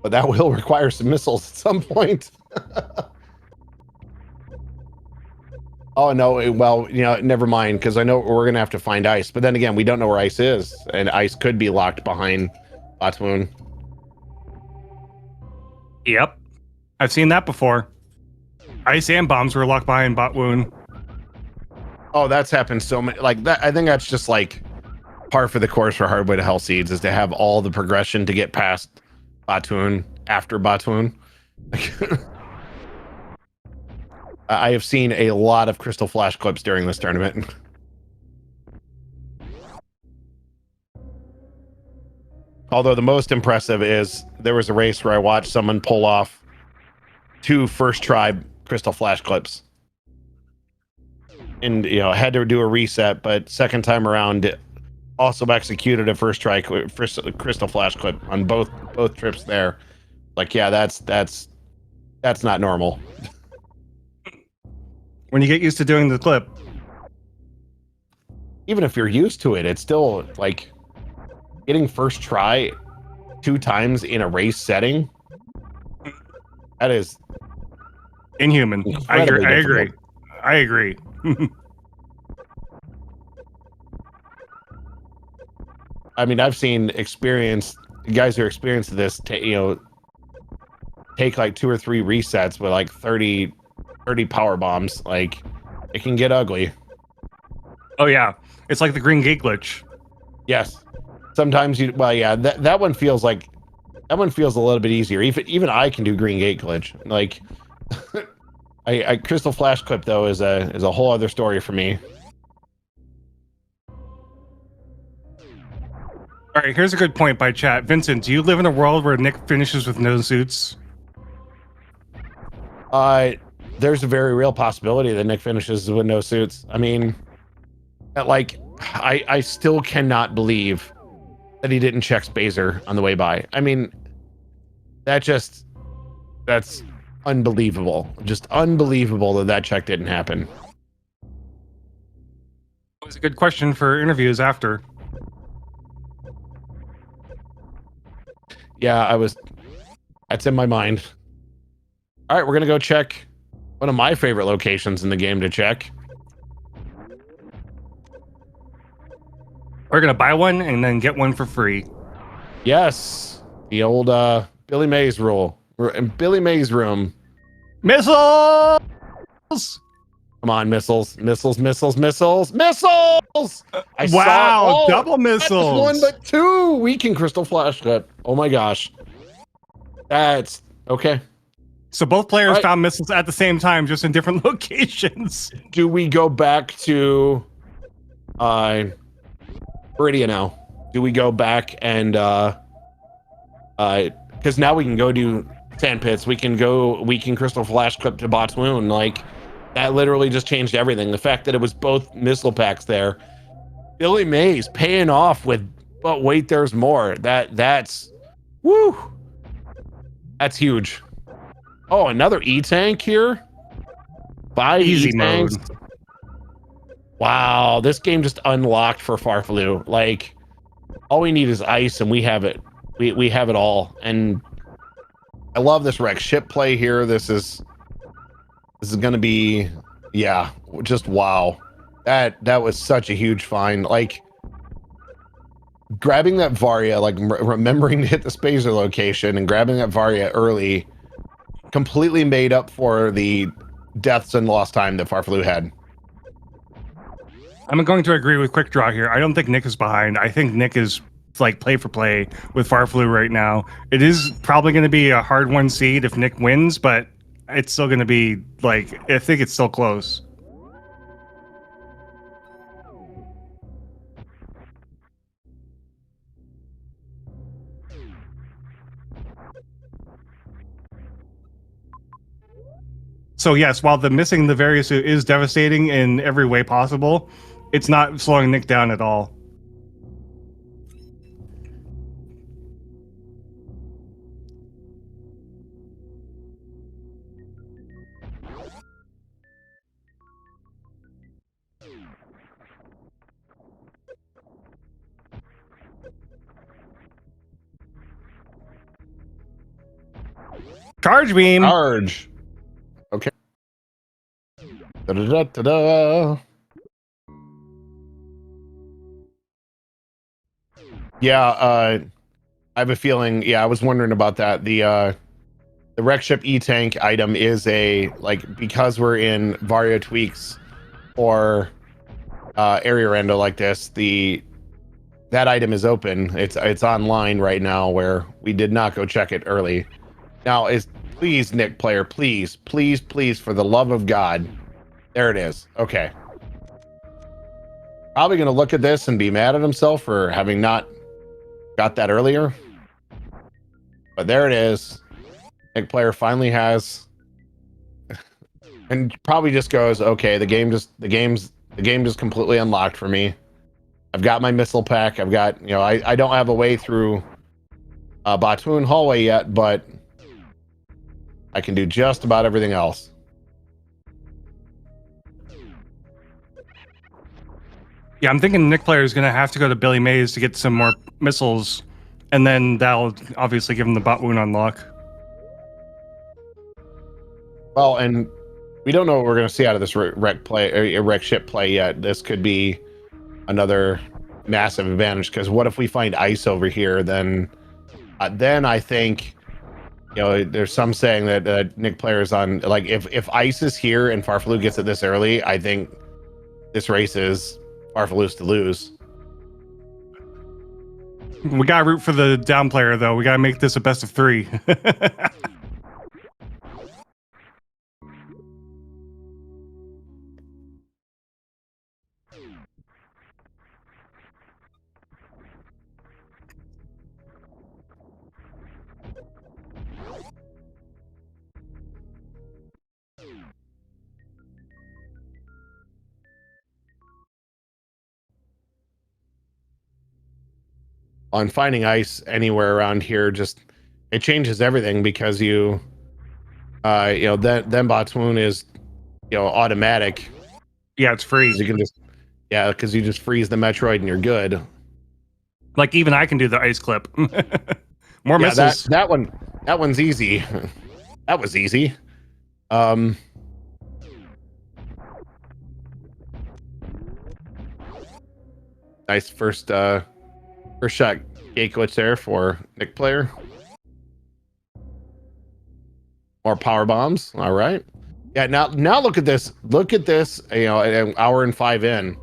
But that will require some missiles at some point. Oh, no. Well, never mind, because I know we're going to have to find ice. But then again, we don't know where ice is, and ice could be locked behind Batoon. Yep. I've seen that before. Ice and bombs were locked behind Botwoon. Oh, that's happened so many. Like that, I think that's just like par for the course for Hardway to Hell Seeds, is to have all the progression to get past Batoon after Batoon. I have seen a lot of crystal flash clips during this tournament. Although the most impressive is there was a race where I watched someone pull off 2 first try crystal flash clips. and had to do a reset, but second time around also executed a first try first crystal flash clip on both trips there. Like, yeah, that's not normal. When you get used to doing the clip. Even if you're used to it, it's still like getting first try 2 times in a race setting. That is Inhuman. I agree. I agree. I mean, I've seen guys who are experienced this, take like 2 or 3 resets with like 30 power bombs. Like, it can get ugly. Oh yeah, it's like the green gate glitch. Yes. Sometimes that one feels a little bit easier. Even I can do green gate glitch. Like, I crystal flash clip though is a whole other story for me. All right, here's a good point by chat. Vincent, do you live in a world where Nick finishes with no suits? There's a very real possibility that Nick finishes with no suits. I mean, like, I still cannot believe that he didn't check Spazer on the way by. I mean, that's unbelievable. Just unbelievable that check didn't happen. It was a good question for interviews after. Yeah, that's in my mind. All right, we're gonna go check one of my favorite locations in the game to check. We're gonna buy one and then get one for free. Yes, the old Billy Mays rule. We're in Billy Mays' room. Missiles! Come on, missiles! Wow, double missiles! One but 2 weakened crystal flash clip. Oh my gosh, that's okay. So both players found missiles at the same time, just in different locations. Do we go back to Meridia now? Do we go back and because now we can go do sand pits. We can crystal flash clip to Bot's wound. Like, that literally just changed everything. The fact that it was both missile packs there. Billy Mays paying off with, but wait, there's more. That's woo. That's huge. Oh, another E-tank here? 5 Easy E-tanks. mode. Wow, this game just unlocked for farfelu. Like, all we need is ice, and we have it. We have it all. And I love this wreck ship play here. This is gonna be, yeah, just wow. That was such a huge find. Like, grabbing that Varia, like remembering to hit the Spazer location and grabbing that Varia early, completely made up for the deaths and lost time that farfelu had. I'm going to agree with Quick Draw here. I don't think Nick is behind. I think Nick is like play for play with farfelu right now. It is probably going to be a hard one seed if Nick wins, but it's still going to be like, I think it's still close. So yes, while the missing the various is devastating in every way possible, it's not slowing Nick down at all. Charge beam. Charge. Okay. Da-da-da-da-da. Yeah, I have a feeling. Yeah, I was wondering about that. The wreck ship E-tank item is because we're in Varia tweaks or area rando like this, that item is open. It's online right now where we did not go check it early. Now please, Nikplayer, please, for the love of God. There it is. Okay. Probably gonna look at this and be mad at himself for having not got that earlier. But there it is. Nikplayer finally has and probably just goes, okay, the game just completely unlocked for me. I've got my missile pack. I've got, I don't have a way through Batoon Hallway yet, but I can do just about everything else. Yeah, I'm thinking Nikplayer is going to have to go to Billy Mays to get some more missiles, and then that'll obviously give him the Batoon unlock. Well, and we don't know what we're going to see out of this wreck ship play yet. This could be another massive advantage, because what if we find ice over here? Then I think, there's some saying that Nikplayer is on, like, if ice is here and farfelu gets it this early, I think this race is farfelu's to lose. We gotta root for the down player, though. We gotta make this a best of 3. On finding ice anywhere around here, just it changes everything, because then Batoon is automatic. Yeah, it's free. You can just because you just freeze the Metroid and you're good. Like, even I can do the ice clip. More missiles. That one's easy. That was easy. Nice first shot gate glitch there for Nikplayer. More power bombs. All right. Yeah. Now look at this. Look at this. An hour and 5 in.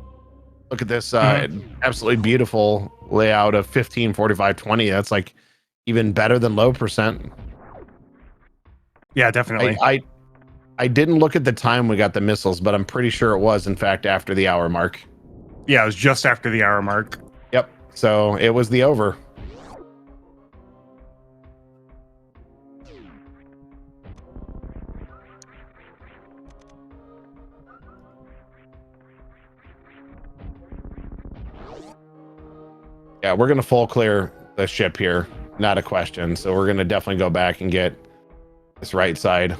Look at this absolutely beautiful layout of 15, 45, 20. That's like even better than low percent. Yeah, definitely. I didn't look at the time we got the missiles, but I'm pretty sure it was, in fact, after the hour mark. Yeah, it was just after the hour mark. Yep. So it was the over. Yeah, we're going to full clear the ship here. Not a question. So we're going to definitely go back and get this right side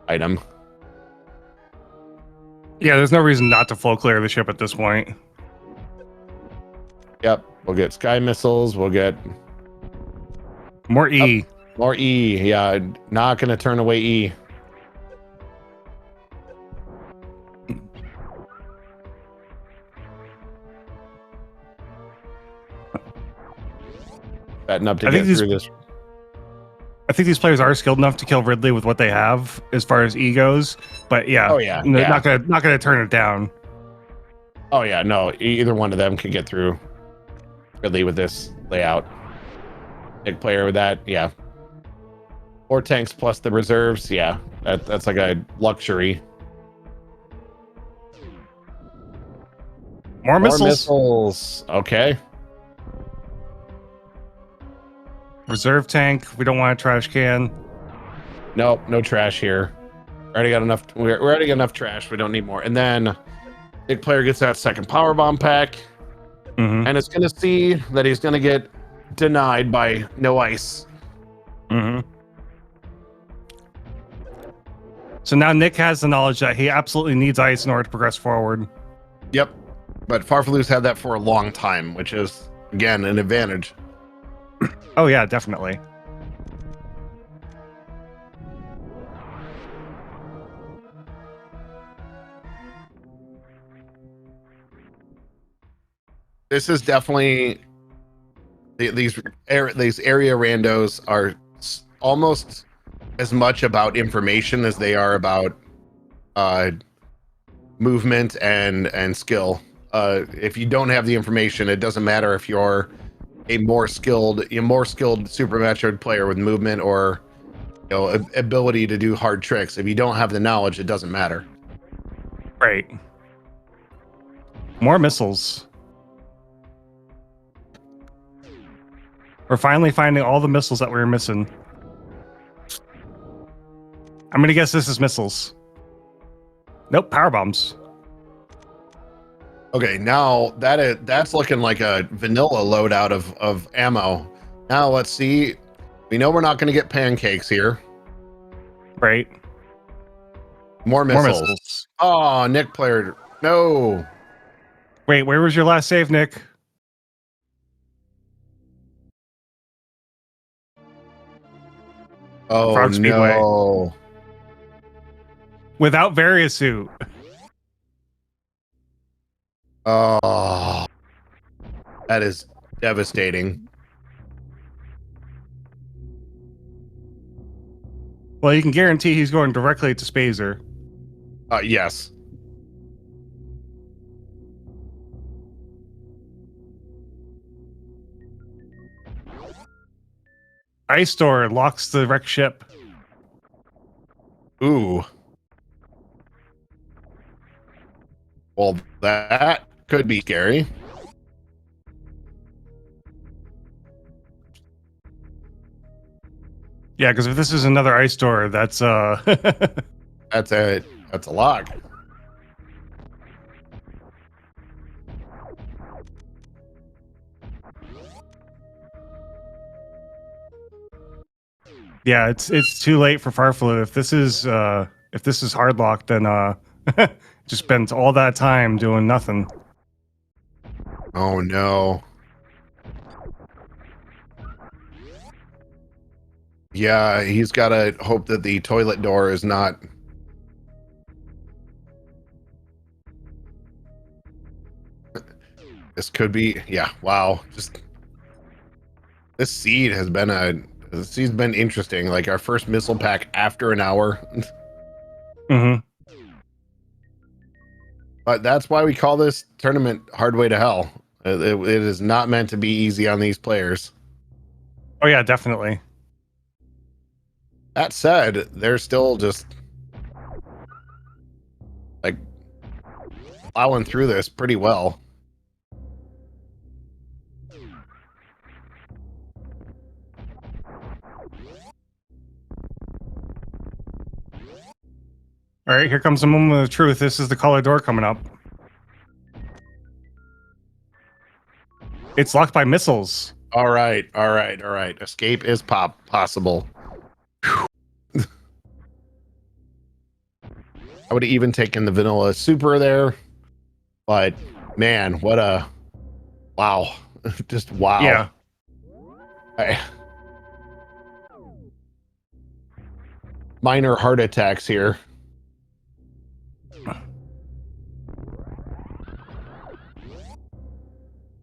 item. Yeah, there's no reason not to full clear the ship at this point. Yep. We'll get sky missiles. We'll get more E. More E. Yeah. Not going to turn away E. Setting up to get through this. I think these players are skilled enough to kill Ridley with what they have as far as E goes, but yeah, not gonna turn it down. Oh yeah, no, either one of them could get through Ridley with this layout. Nikplayer with that, yeah. 4 tanks plus the reserves, yeah, that's like a luxury. More missiles. Okay. Reserve tank. We don't want a trash can. Nope, no trash here. Already got enough. We already got enough trash. We don't need more. And then Nikplayer gets that second power bomb pack, and it's gonna see that he's gonna get denied by no ice. So now Nick has the knowledge that he absolutely needs ice in order to progress forward. Yep, but farfelu's had that for a long time, which is again an advantage. Oh yeah, definitely. This is definitely these area randos are almost as much about information as they are about movement and skill. If you don't have the information, it doesn't matter if you're a more skilled Super Metroid player with movement or ability to do hard tricks. If you don't have the knowledge, it doesn't matter. Right. More missiles. We're finally finding all the missiles that we were missing. I'm gonna guess this is missiles. Nope, power bombs. Okay, now that's looking like a vanilla loadout of ammo. Now let's see. We know we're not going to get pancakes here. Right. More More missiles. missiles. Oh, Nikplayer. No. Wait, where was your last save, Nick? Oh, Frog Speedway. no. Without Variasuit. Oh, that is devastating. Well, you can guarantee he's going directly to Spazer. Yes. Ice Store locks the wrecked ship. Ooh. Well, that could be scary. Yeah, because if this is another ice store, that's That's a lock. yeah, it's too late for farfelu. If this is hardlock, then just spent all that time doing nothing. Oh no. Yeah, he's got to hope that the toilet door is not. This could be. Yeah. Wow. Just this seed has been interesting. Like our first missile pack after an hour. Mm-hmm. But that's why we call this tournament Hardway to Hell. It is not meant to be easy on these players. Oh yeah, definitely. That said, they're still just like plowing through this pretty well. All right, here comes the moment of truth. This is the color door coming up. It's locked by missiles. All right. Escape is possible. I would have even taken the vanilla super there, but man, what a wow. Just wow. Yeah. Minor heart attacks here.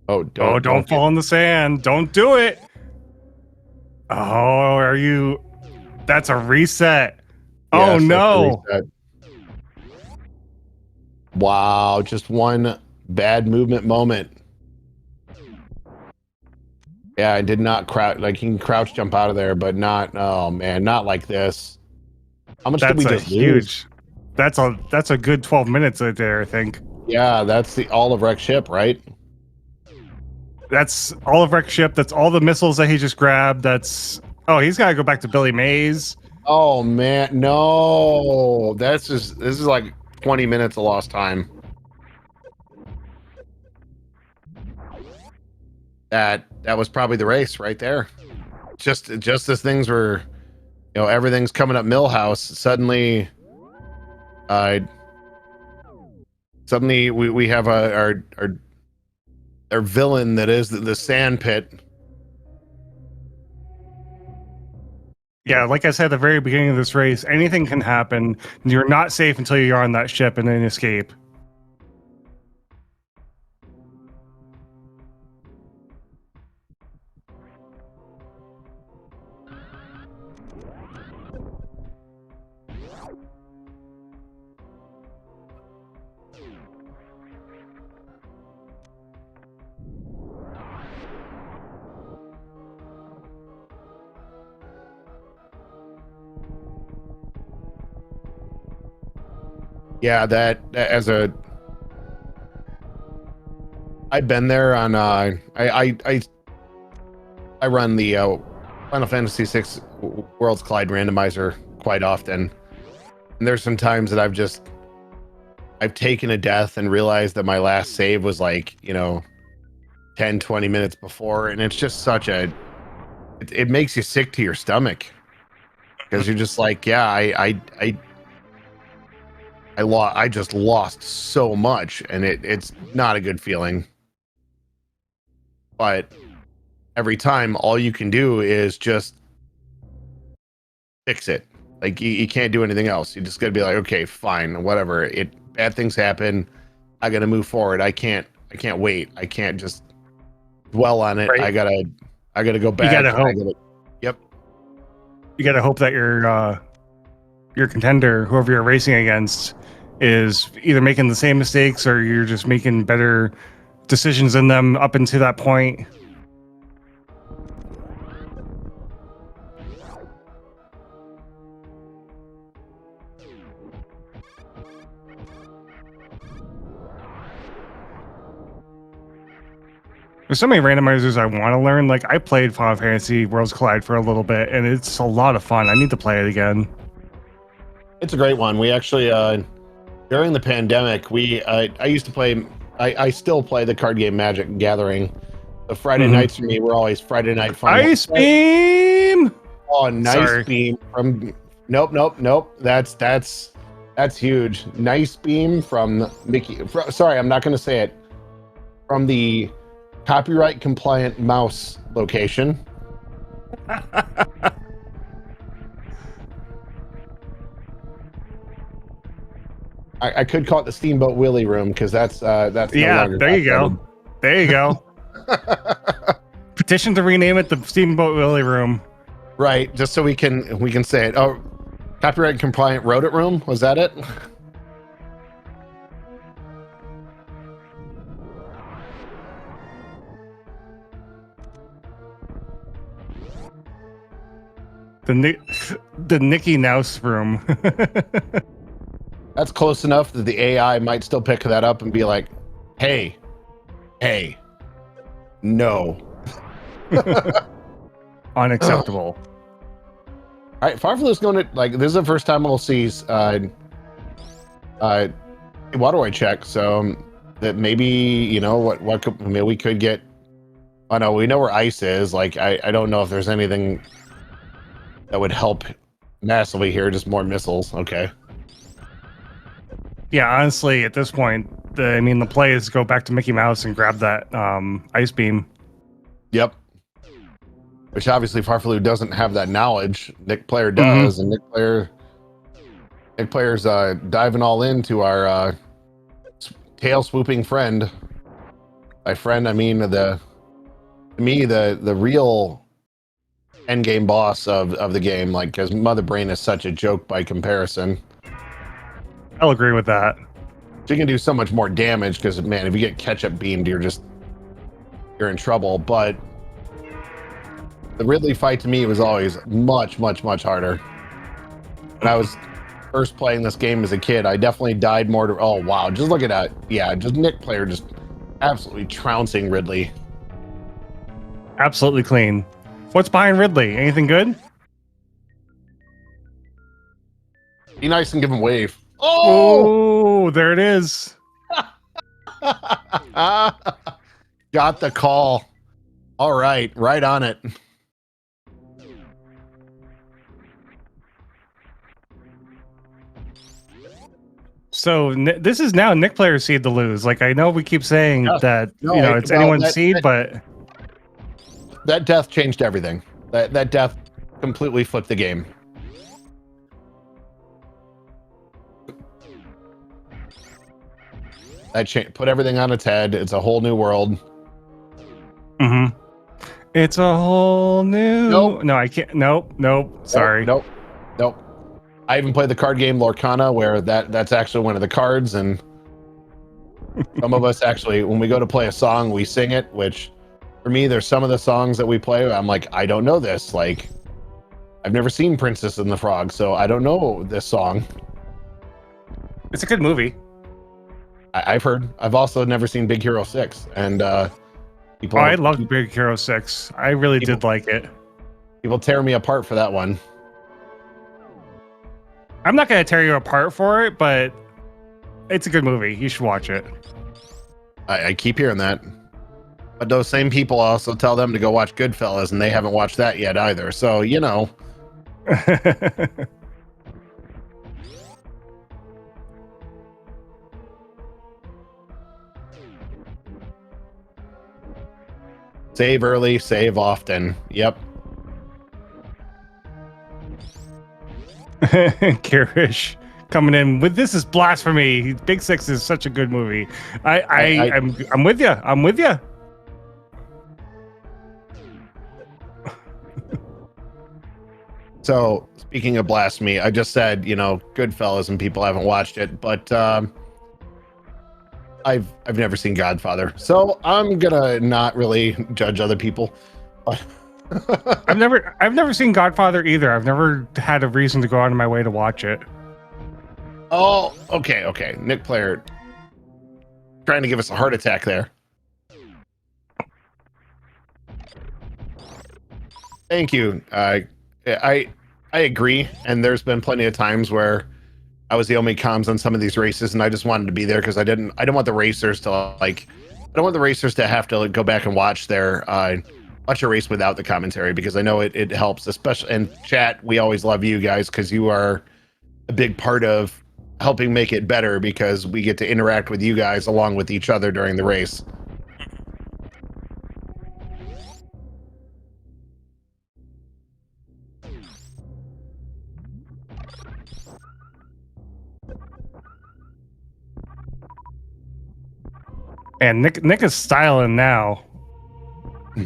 Oh, don't fall in the sand. Don't do it. Oh, are you? That's a reset. Oh Yes, no. Wow, just one bad movement moment. Yeah, I did not crouch. Like he can crouch jump out of there, but not. Oh man, not like this. How much did we just lose? That's a good 12 minutes right there, I think. Yeah, that's the all of wreck ship, right? That's all of wreck ship. That's all the missiles that he just grabbed. That's he's got to go back to Billy Mays. Oh man, no. This is like 20 minutes of lost time. That was probably the race right there. Just as things were, everything's coming up Millhouse. Suddenly we have our villain that is the sand pit. Yeah, like I said at the very beginning of this race, anything can happen. You're not safe until you're on that ship and then escape. Yeah, I've been there on I run the Final Fantasy VI Worlds Collide randomizer quite often. And there's some times that I've just I've taken a death and realized that my last save was like, 10, 20 minutes before, and it's just such it makes you sick to your stomach because you're just like, yeah, I just lost so much, and it's not a good feeling. But every time, all you can do is just fix it. Like you can't do anything else. You just gotta be like, okay, fine, whatever. Bad things happen. I gotta move forward. I can't wait. I can't just dwell on it. Right. I gotta go back. You gotta hope. Yep. You gotta hope that your contender, whoever you're racing against, is either making the same mistakes or you're just making better decisions than them up until that point. There's so many randomizers I want to learn. Like, I played Final Fantasy Worlds Collide for a little bit, and it's a lot of fun. I need to play it again. It's a great one. We actually, during the pandemic, I used to play. I still play the card game Magic the Gathering. The Friday nights for me were always Friday night fun. Ice Beam. Oh, nice Sorry. beam from. Nope. That's huge. Nice beam from Mickey. Sorry, I'm not going to say it. From the copyright compliant mouse location. I could call it the Steamboat Willie room because that's no longer there you go. There you go. Petition to rename it the Steamboat Willie room. Right, just so we can say it. Oh, copyright compliant wrote it room. Was that it? The Nicky Nouse room. That's close enough that the AI might still pick that up and be like, hey, no. Unacceptable. All right, farfelu's going to, like, this is the first time we'll see waterway check, so that maybe, what could, maybe we could get, oh no, we know where ice is. Like, I don't know if there's anything that would help massively here, just more missiles. Okay. Yeah, honestly, at this point, the play is go back to Mickey Mouse and grab that ice beam. Yep. Which obviously Farfelu doesn't have that knowledge. Nikplayer does, and Nikplayer's diving all into our tail swooping friend. By friend, I mean the real end game boss of the game. Like, because Mother Brain is such a joke by comparison. I'll agree with that. She can do so much more damage because, man, if you get ketchup beamed, you're in trouble. But the Ridley fight to me was always much, much, much harder. When I was first playing this game as a kid, I definitely died more to, oh wow, just look at that. Yeah, just Nikplayer just absolutely trouncing Ridley. Absolutely clean. What's behind Ridley? Anything good? Be nice and give him wave. Oh, there it is. Got the call. All right on it. So this is now Nikplayer's seed to lose. Like, I know we keep saying that it's well, anyone's seed, but that death changed everything. That death completely flipped the game. That put everything on its head. It's a whole new world. It's a whole new. Nope. No, I can't. Nope. Sorry. Nope. I even played the card game Lorcana, where that's actually one of the cards, and some of us actually, when we go to play a song, we sing it. Which, for me, there's some of the songs that we play, I'm like, I don't know this. Like, I've never seen Princess and the Frog, so I don't know this song. It's a good movie. I've heard. I've also never seen Big Hero 6, and people. I loved Big Hero 6. I really did like it. People tear me apart for that one. I'm not going to tear you apart for it, but It's a good movie. You should watch it. I keep hearing that. But those same people also tell them to go watch Goodfellas, and they haven't watched that yet either. So, you know. Save early, save often. Yep. Kirish coming in with this is blasphemy. Big Six is such a good movie. I'm with you. I'm with you. So, speaking of blasphemy, I just said, you know, Goodfellas and people haven't watched it, but I've never seen Godfather, so I'm gonna not really judge other people. I've never seen Godfather either. I've never had a reason to go out of my way to watch it. Oh, okay. Nikplayer trying to give us a heart attack there. Thank you. I agree, and there's been plenty of times where I was the only comms on some of these races, and I just wanted to be there because I don't want the racers to have to go back and watch a race without the commentary, because I know it helps, especially in chat. We always love you guys because you are a big part of helping make it better, because we get to interact with you guys along with each other during the race. And Nick is styling now.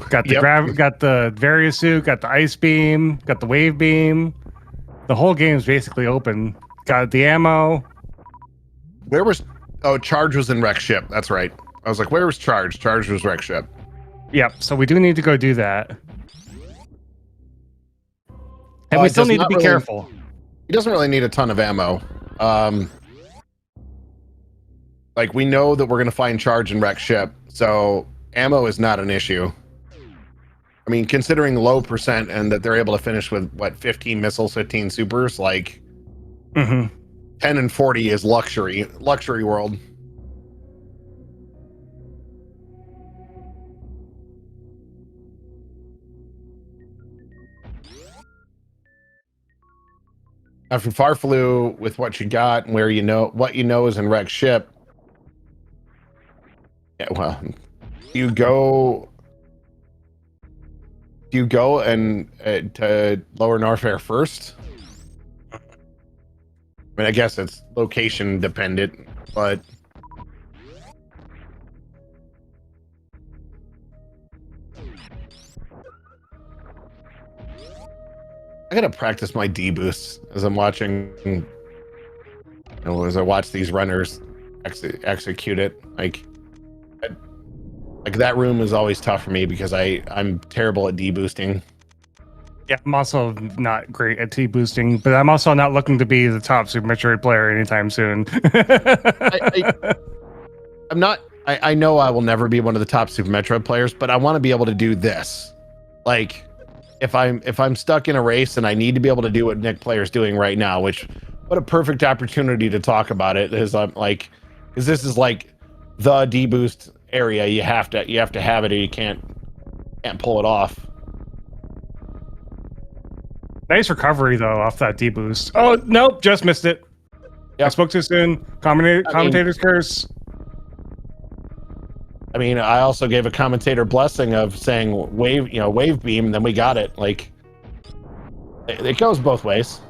Got the got the various suit, got the ice beam, got the wave beam. The whole game's basically open. Got the ammo. Charge was in wreck ship. That's right. I was like, where was Charge? Charge was wreck ship. Yep. So we do need to go do that. And we still need to be careful. He doesn't really need a ton of ammo. Like, we know that we're going to find Charge and wreck ship, so ammo is not an issue. I mean, considering low percent and that they're able to finish with, 15 missiles, 15 supers, like, 10 and 40 is luxury world. After farfelu, with what you got and what you know is in wreck ship. Yeah, well, you go and to Lower Norfair first? I mean, I guess it's location dependent, but I gotta practice my D boosts as I'm watching, as I watch these runners execute it. Like that room is always tough for me because I'm terrible at deboosting. Yeah, I'm also not great at T-boosting, but I'm also not looking to be the top Super Metroid player anytime soon. I'm not. I know I will never be one of the top Super Metroid players, but I want to be able to do this. Like, if I'm stuck in a race and I need to be able to do what Nikplayer's doing right now, which, what a perfect opportunity to talk about it is. Because this is like the deboost area. You have to have it, or you can't pull it off. Nice recovery though off that deboost. Oh nope, just missed it. Yep. I spoke too soon. Commentator's curse. I mean, I also gave a commentator blessing of saying wave beam, and then we got it. Like, it goes both ways.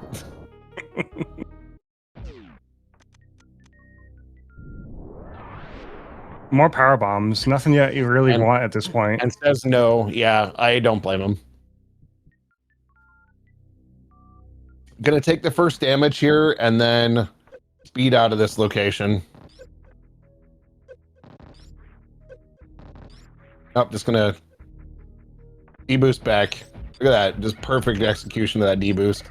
More power bombs. Nothing yet you really want at this point. And says no. Yeah, I don't blame him. Gonna take the first damage here and then speed out of this location. Oh, just gonna deboost back. Look at that, just perfect execution of that deboost.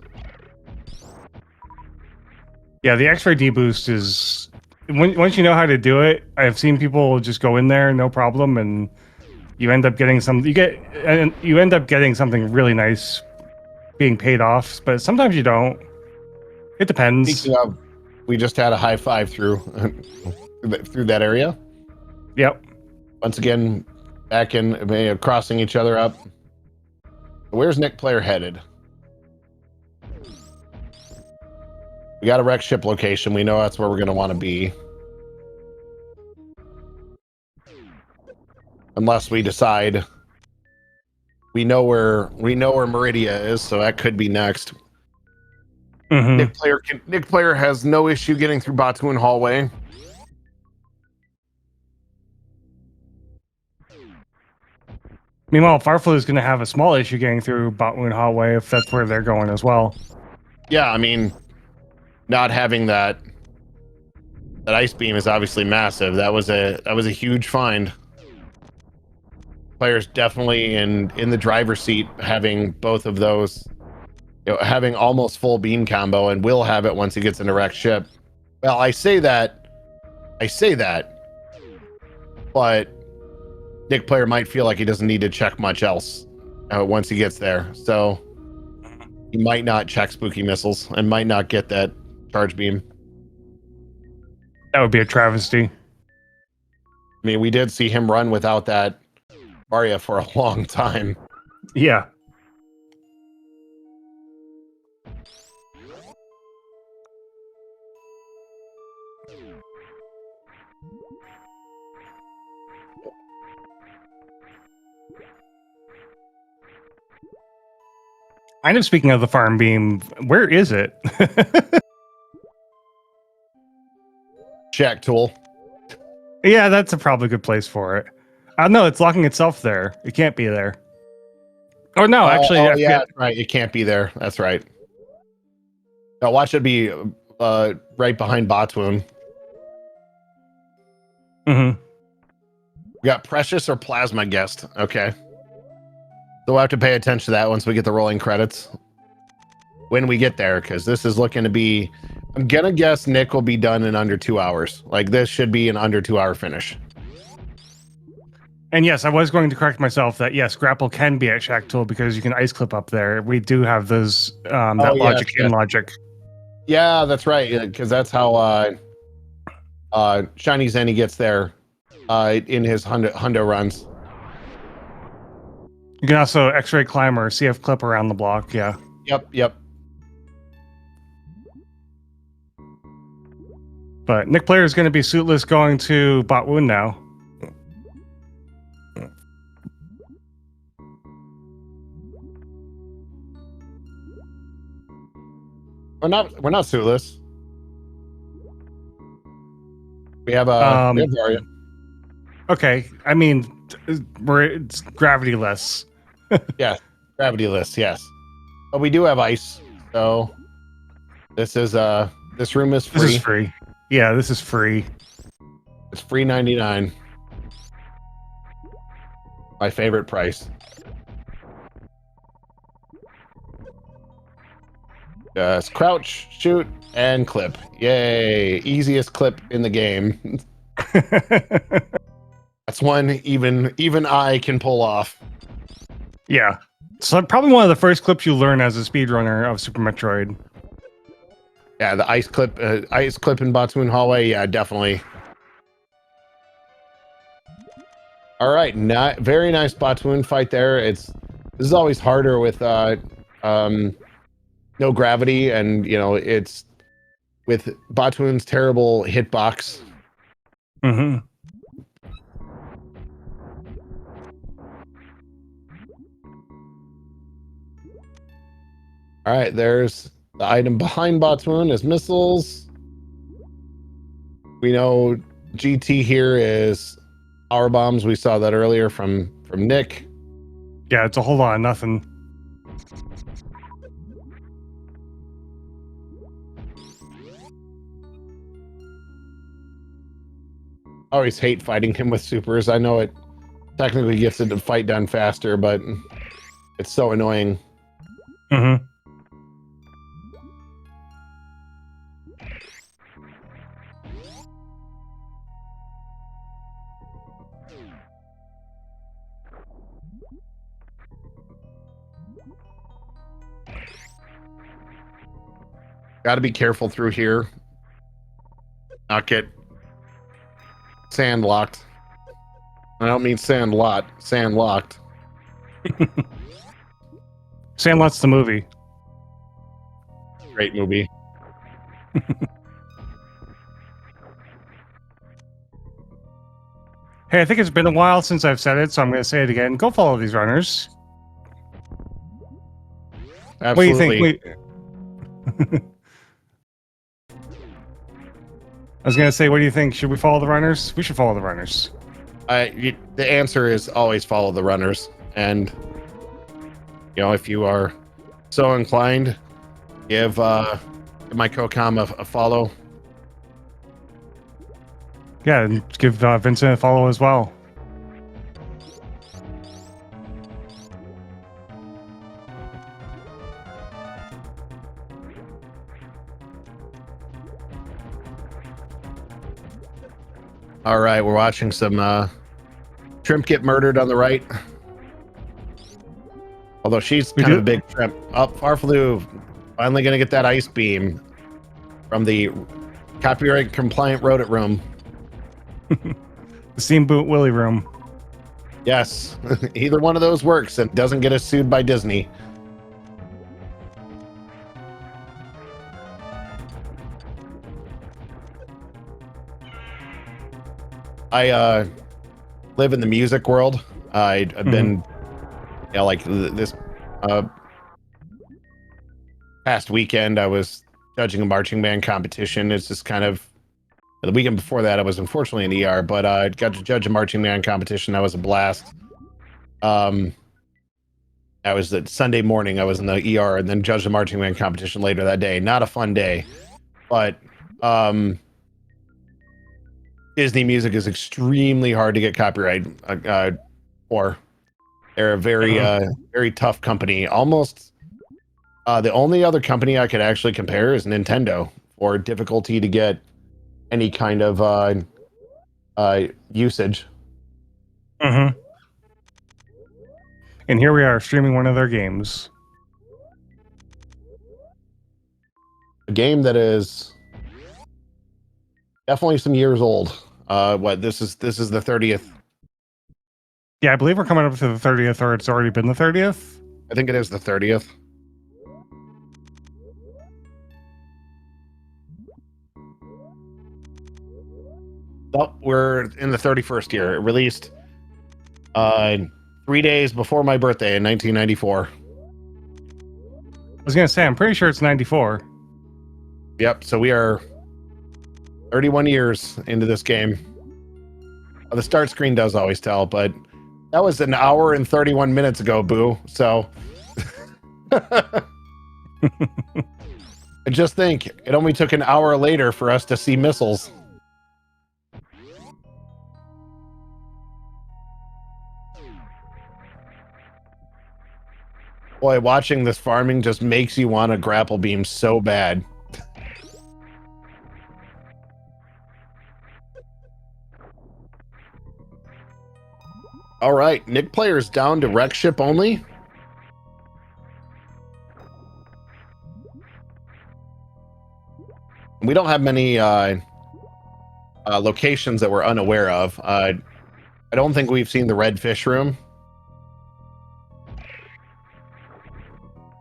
Yeah, the X-ray deboost is once you know how to do it. I've seen people just go in there, no problem, and you end up getting something really nice being paid off. But sometimes you don't. It depends. we just had a high five through through that area. Yep. Once again, back in crossing each other up. Where's Nikplayer headed? We got a wreck ship location. We know that's where we're going to want to be. Unless we decide we know where Meridia is, so that could be next. Nikplayer has no issue getting through Batuin Hallway. Meanwhile, farfelu is going to have a small issue getting through Botwoon Hallway if that's where they're going as well. Yeah, I mean, not having that ice beam is obviously massive. That was a huge find. Players definitely in the driver's seat having both of those, having almost full beam combo, and will have it once he gets into wreck ship. Well, I say that, but Nikplayer might feel like he doesn't need to check much else once he gets there. So he might not check spooky missiles and might not get that charge beam. That would be a travesty. I mean, we did see him run without that Arya for a long time. Yeah. Kind of speaking of the farm beam, where is it? Check tool. Yeah, that's a probably good place for it. No, it's locking itself there. It can't be there. Or no, actually, yeah, that's right. It can't be there. That's right. Now watch it be right behind Botwoon. Mm-hmm. We got Precious or Plasma Guest. Okay. So we'll have to pay attention to that once we get the rolling credits. When we get there, because this is looking to be... I'm going to guess Nick will be done in under 2 hours. Like, this should be an under 2 hour finish. And yes, I was going to correct myself that yes, grapple can be at Shack Tool because you can ice clip up there. We do have those logic in logic. Yeah, that's right. Because that's how Shiny Zenny gets there in his hundo runs. You can also X-ray climb or CF clip around the block. Yeah. Yep. But Nikplayer is going to be suitless going to Botwoon now. We're not suitless. We have Zarya. Okay, I mean, it's gravity-less. Yeah, gravity-less, yes. But we do have ice, so this room is free. This is free. Yeah, this is free. It's free 99. My favorite price. Just crouch, shoot, and clip. Yay! Easiest clip in the game. That's one even I can pull off. Yeah. So probably one of the first clips you learn as a speedrunner of Super Metroid. Yeah, the ice clip in Botwoon Hallway. Yeah, definitely. All right, very nice Botwoon fight there. This is always harder with no gravity, and it's with Botwoon's terrible hitbox. Mm-hmm. All right, there's the item behind Botwoon is missiles. We know GT here is power bombs. We saw that earlier from Nick. Yeah, it's a whole lot of nothing. I always hate fighting him with supers. I know it technically gets the fight done faster, but it's so annoying. Mm-hmm. Got to be careful through here. Knock it. Sandlocked. I don't mean sandlot. Sandlocked. Sandlot's the movie. Great movie. Hey, I think it's been a while since I've said it, so I'm going to say it again. Go follow these runners. Absolutely. What do you think? I was going to say, what do you think? Should we follow the runners? We should follow the runners. The answer is always follow the runners. And, if you are so inclined, give my co-com a follow. Yeah, and give Vincent a follow as well. All right, we're watching some shrimp get murdered on the right. Although she's kind of a big shrimp. Up, farfelu finally going to get that ice beam from the copyright compliant rodent room. The Steamboat Willie room. Yes, either one of those works and doesn't get us sued by Disney. I live in the music world. I've been, like this past weekend, I was judging a marching band competition. It's just kind of the weekend before that, I was unfortunately in the ER, but I got to judge a marching band competition. That was a blast. I was that Sunday morning. I was in the ER and then judged a marching band competition later that day. Not a fun day, but Disney music is extremely hard to get copyright for. They're a very very tough company. Almost the only other company I could actually compare is Nintendo for difficulty to get any kind of usage. And here we are streaming one of their games. A game that is definitely some years old. This is the 30th. Yeah, I believe we're coming up to the 30th, or it's already been the 30th. I think it is the 30th. Oh, we're in the 31st year. It released 3 days before my birthday in 1994. I was gonna say, I'm pretty sure it's 94. Yep, so we are 31 years into this game. The start screen does always tell, but that was an hour and 31 minutes ago, boo. So I just think it only took an hour later for us to see missiles. Boy, watching this farming just makes you want a grapple beam so bad. All right, Nikplayer's down to wreck ship only. We don't have many locations that we're unaware of. I don't think we've seen the red fish room.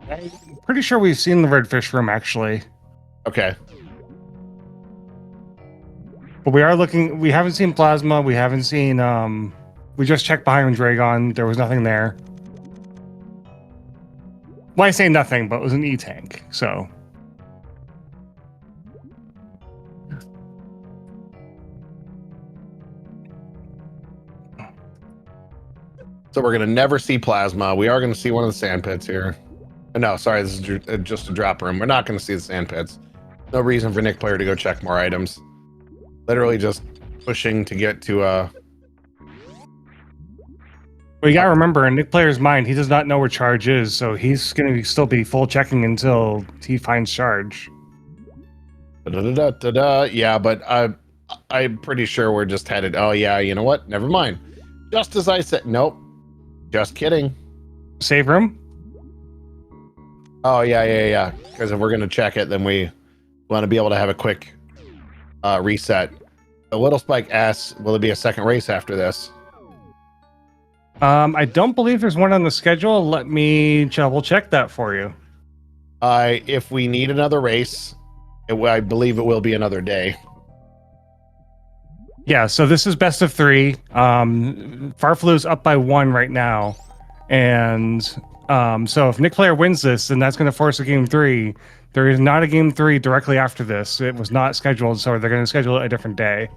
I'm pretty sure we've seen the redfish room, actually. Okay. But we are looking. We haven't seen plasma. We haven't seen. We just checked behind Dragon. There was nothing there. Well, I say nothing, but it was an E-tank. So. So we're gonna never see plasma. We are gonna see one of the sand pits here. No, sorry, this is just a drop room. We're not gonna see the sand pits. No reason for Nikplayer to go check more items. Literally just pushing to get to Well, you gotta remember, in Nikplayer's mind, he does not know where charge is, so he's gonna still be full checking until he finds charge. Yeah, but I'm pretty sure we're just headed. Oh yeah, you know what? Never mind. Just as I said. Nope. Just kidding. Save room? Oh yeah. Because if we're gonna check it, then we want to be able to have a quick reset. The Little Spike asks, will it be a second race after this? I don't believe there's one on the schedule. Let me double check that for you. If we need another race, I believe it will be another day. Yeah, so this is best of 3. Farfelu's up by 1 right now. And so if Nikplayer wins this, then that's going to force a game 3. There is not a game 3 directly after this. It was not scheduled, so they're going to schedule it a different day.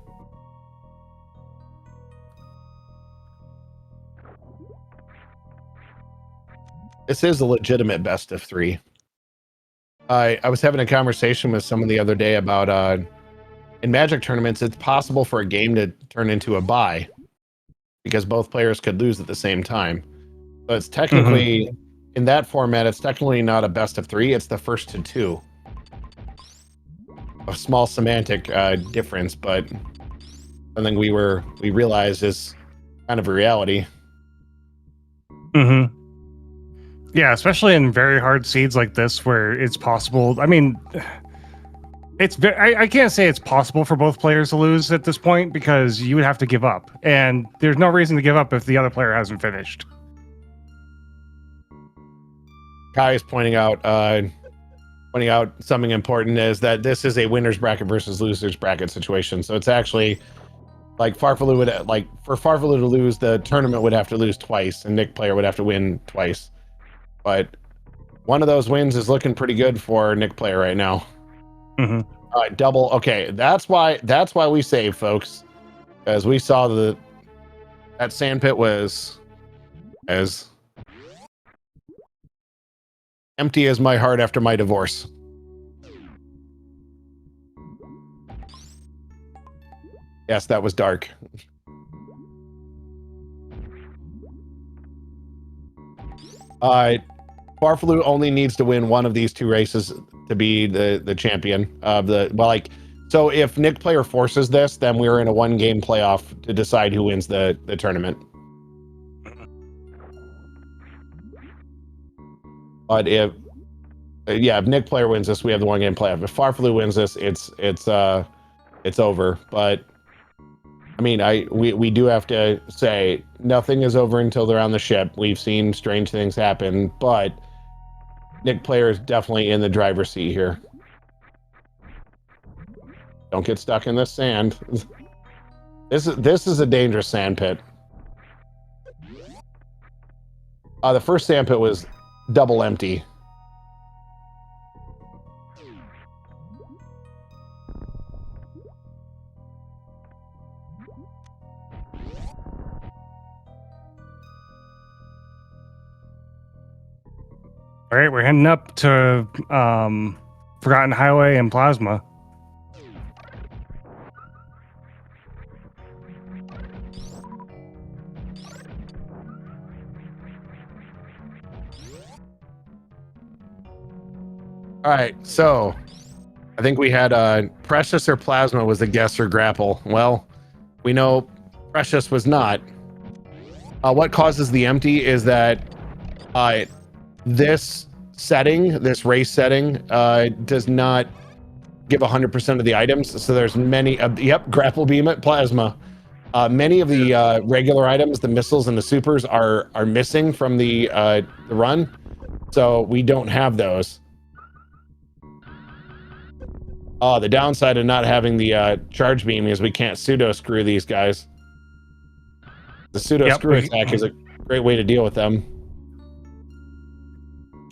This is a legitimate best of 3. I was having a conversation with someone the other day about in Magic tournaments, it's possible for a game to turn into a bye because both players could lose at the same time. So it's technically, in that format, it's technically not a best of 3. It's the first to 2. A small semantic difference, but something we realized is kind of a reality. Yeah, especially in very hard seeds like this where it's possible. I mean, I can't say it's possible for both players to lose at this point because you would have to give up. And there's no reason to give up if the other player hasn't finished. Kai is pointing out something important is that this is a winner's bracket versus loser's bracket situation. So it's actually like Farfelu would for Farfelu to lose, the tournament would have to lose twice and Nikplayer would have to win twice. But one of those wins is looking pretty good for Nikplayer right now. Double. Okay, that's why we save, folks, as we saw that sandpit was as empty as my heart after my divorce. Yes, that was dark. Farfelu only needs to win one of these 2 races to be the champion of the so if Nikplayer forces this, then we're in a 1-game playoff to decide who wins the tournament. But if Nikplayer wins this, we have the 1-game playoff. If Farfelu wins this, it's over. But I mean, we do have to say nothing is over until they're on the ship. We've seen strange things happen, but Nikplayer is definitely in the driver's seat here. Don't get stuck in this sand. This is a dangerous sand pit. The first sand pit was double empty. All right, we're heading up to Forgotten Highway and Plasma. All right, so I think we had Precious or Plasma was the guess or grapple. Well, we know Precious was not. What causes the empty is that this race setting does not give 100% of the items. So there's many, grapple beam at Plasma. Many of the regular items, the missiles and the supers are missing from the run. So we don't have those. The downside of not having the charge beam is we can't pseudo screw these guys. The pseudo screw attack is a great way to deal with them.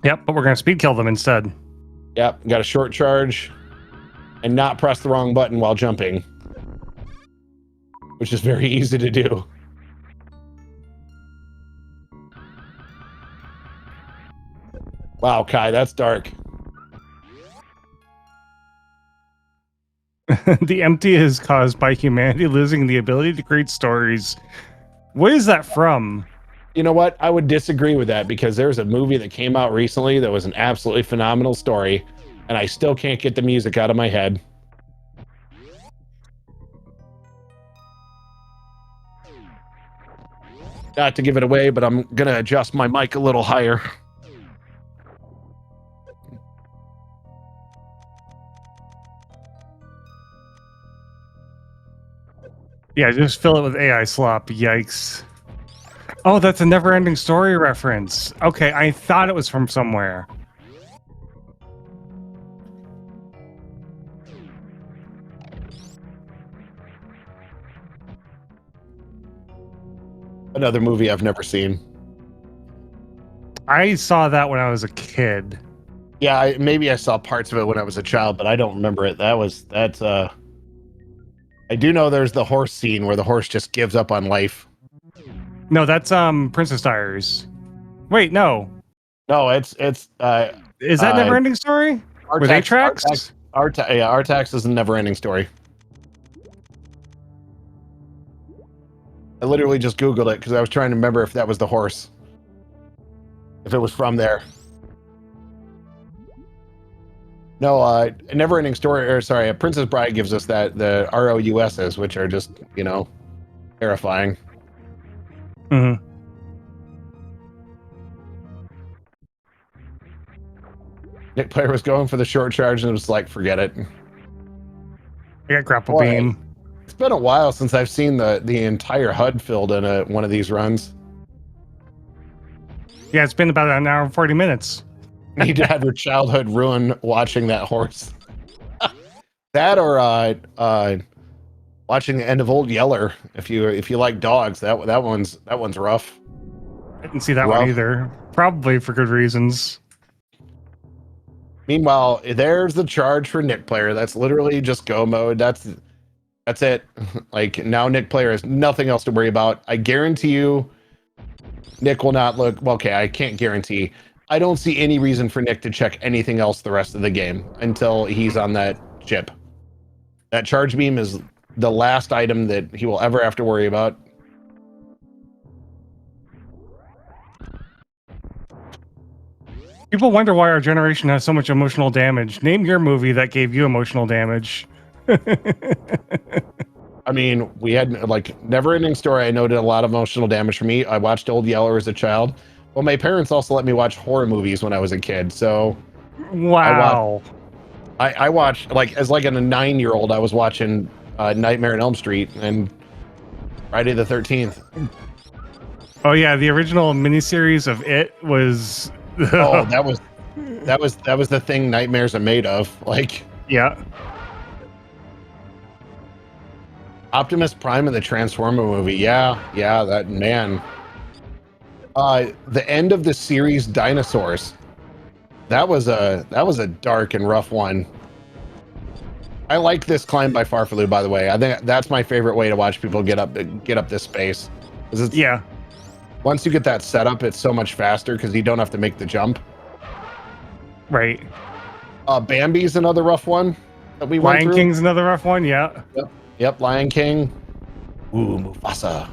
Yep, but we're going to speed kill them instead. Yep, got a short charge and not press the wrong button while jumping, which is very easy to do. Wow, Kai, that's dark. The empty is caused by humanity losing the ability to create stories. What is that from? You know what? I would disagree with that because there's a movie that came out recently that was an absolutely phenomenal story, and I still can't get the music out of my head. Not to give it away, but I'm going to adjust my mic a little higher. Yeah, just fill it with AI slop. Yikes. Oh, that's a never-ending story reference. Okay, I thought it was from somewhere. Another movie I've never seen. I saw that when I was a kid. Yeah, maybe I saw parts of it when I was a child, but I don't remember it. That's I do know there's the horse scene where the horse just gives up on life. No, that's Princess Diaries. Wait, no. No, it's Is that never-ending story? With Atrax? Artax is a never-ending story. I literally just Googled it because I was trying to remember if that was the horse. If it was from there. No, a never-ending story, or sorry, a Princess Bride gives us that, the ROUSs, which are just, you know, terrifying. Mm-hmm. Nikplayer was going for the short charge and it was like, forget it. I got grapple Boy, beam. it's been a while since I've seen the entire HUD filled in one of these runs. Yeah, it's been about an hour and 40 minutes. Need to have your childhood ruined watching that horse. That or watching the end of Old Yeller. If you like dogs, that one's rough. I didn't see that one either. Probably for good reasons. Meanwhile, there's the charge for Nikplayer. That's literally just go mode. That's it. Like now Nikplayer has nothing else to worry about. I guarantee you Nick will not look well, okay, I can't guarantee. I don't see any reason for Nick to check anything else the rest of the game until he's on that ship. That charge beam is the last item that he will ever have to worry about. People wonder why our generation has so much emotional damage. Name your movie that gave you emotional damage. I mean, we had like Never-Ending Story. I know did a lot of emotional damage for me. I watched Old Yeller as a child. Well, my parents also let me watch horror movies when I was a kid. So wow. I watched like as like a 9-year-old. I was watching Nightmare on Elm Street and Friday the 13th. Oh yeah, the original miniseries of It was. Oh, that was the thing nightmares are made of. Like, yeah. Optimus Prime in the Transformer movie. Yeah, that man. The end of the series Dinosaurs. That was a dark and rough one. I like this climb by Farfelu, by the way. I think that's my favorite way to watch people get up this space. Yeah. Once you get that set up, it's so much faster because you don't have to make the jump. Right. Bambi's another rough one that we went through. Lion King's another rough one, yeah. Yep, Lion King. Ooh, Mufasa.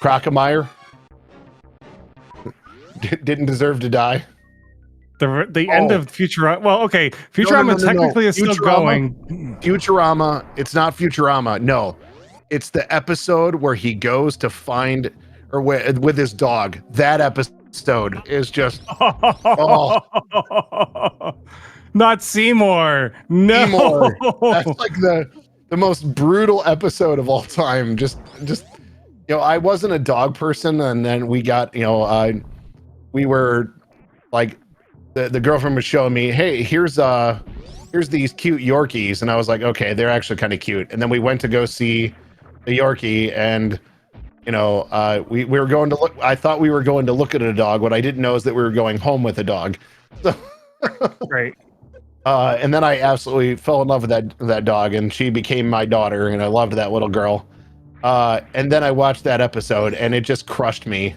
Crocomire. Didn't deserve to die. The end of Futurama. Well, okay, Futurama technically is still going. Futurama. It's not Futurama. No, it's the episode where he goes to find, or with his dog. That episode is just. Oh. Not Seymour. No. Seymour. That's like the most brutal episode of all time. Just you know, I wasn't a dog person, and then we got, you know, we were like, the girlfriend was showing me, hey, here's these cute Yorkies, and I was like, okay, they're actually kind of cute. And then we went to go see the Yorkie, and you know, we were going to look. I thought we were going to look at a dog. What I didn't know is that we were going home with a dog. So, right. And then I absolutely fell in love with that dog, and she became my daughter, and I loved that little girl. And then I watched that episode, and it just crushed me.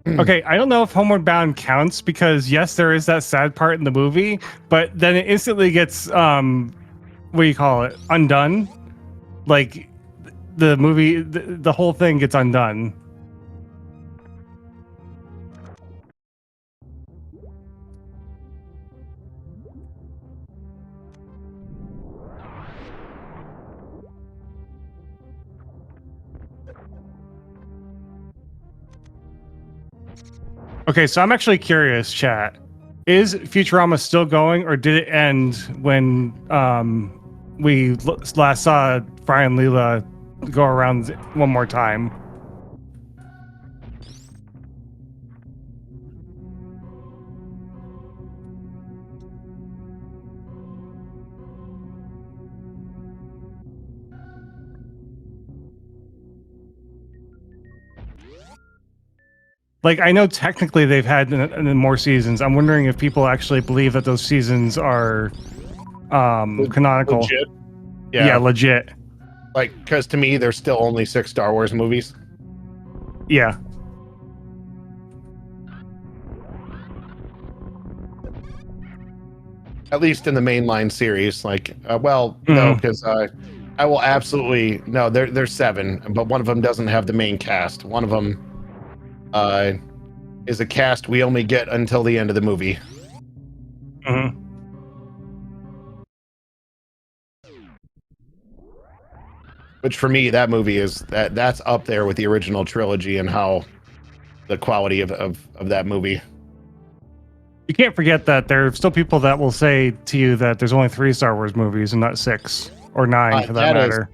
Okay, I don't know if Homeward Bound counts because yes, there is that sad part in the movie, but then it instantly gets what do you call it? Undone. Like the movie, the whole thing gets undone. Okay, so I'm actually curious, chat. Is Futurama still going, or did it end when we last saw Fry and Leela go around one more time? Like, I know technically they've had more seasons. I'm wondering if people actually believe that those seasons are canonical. Legit. Yeah, legit. Like, because to me, there's still only 6 Star Wars movies. Yeah. At least in the mainline series. Like, no, because I will absolutely no. There's 7, but one of them doesn't have the main cast. One of them is a cast we only get until the end of the movie. Mm-hmm. Which for me, that movie is that's up there with the original trilogy and how the quality of that movie. You can't forget that there are still people that will say to you that there's only 3 Star Wars movies and not 6 or 9 for that matter.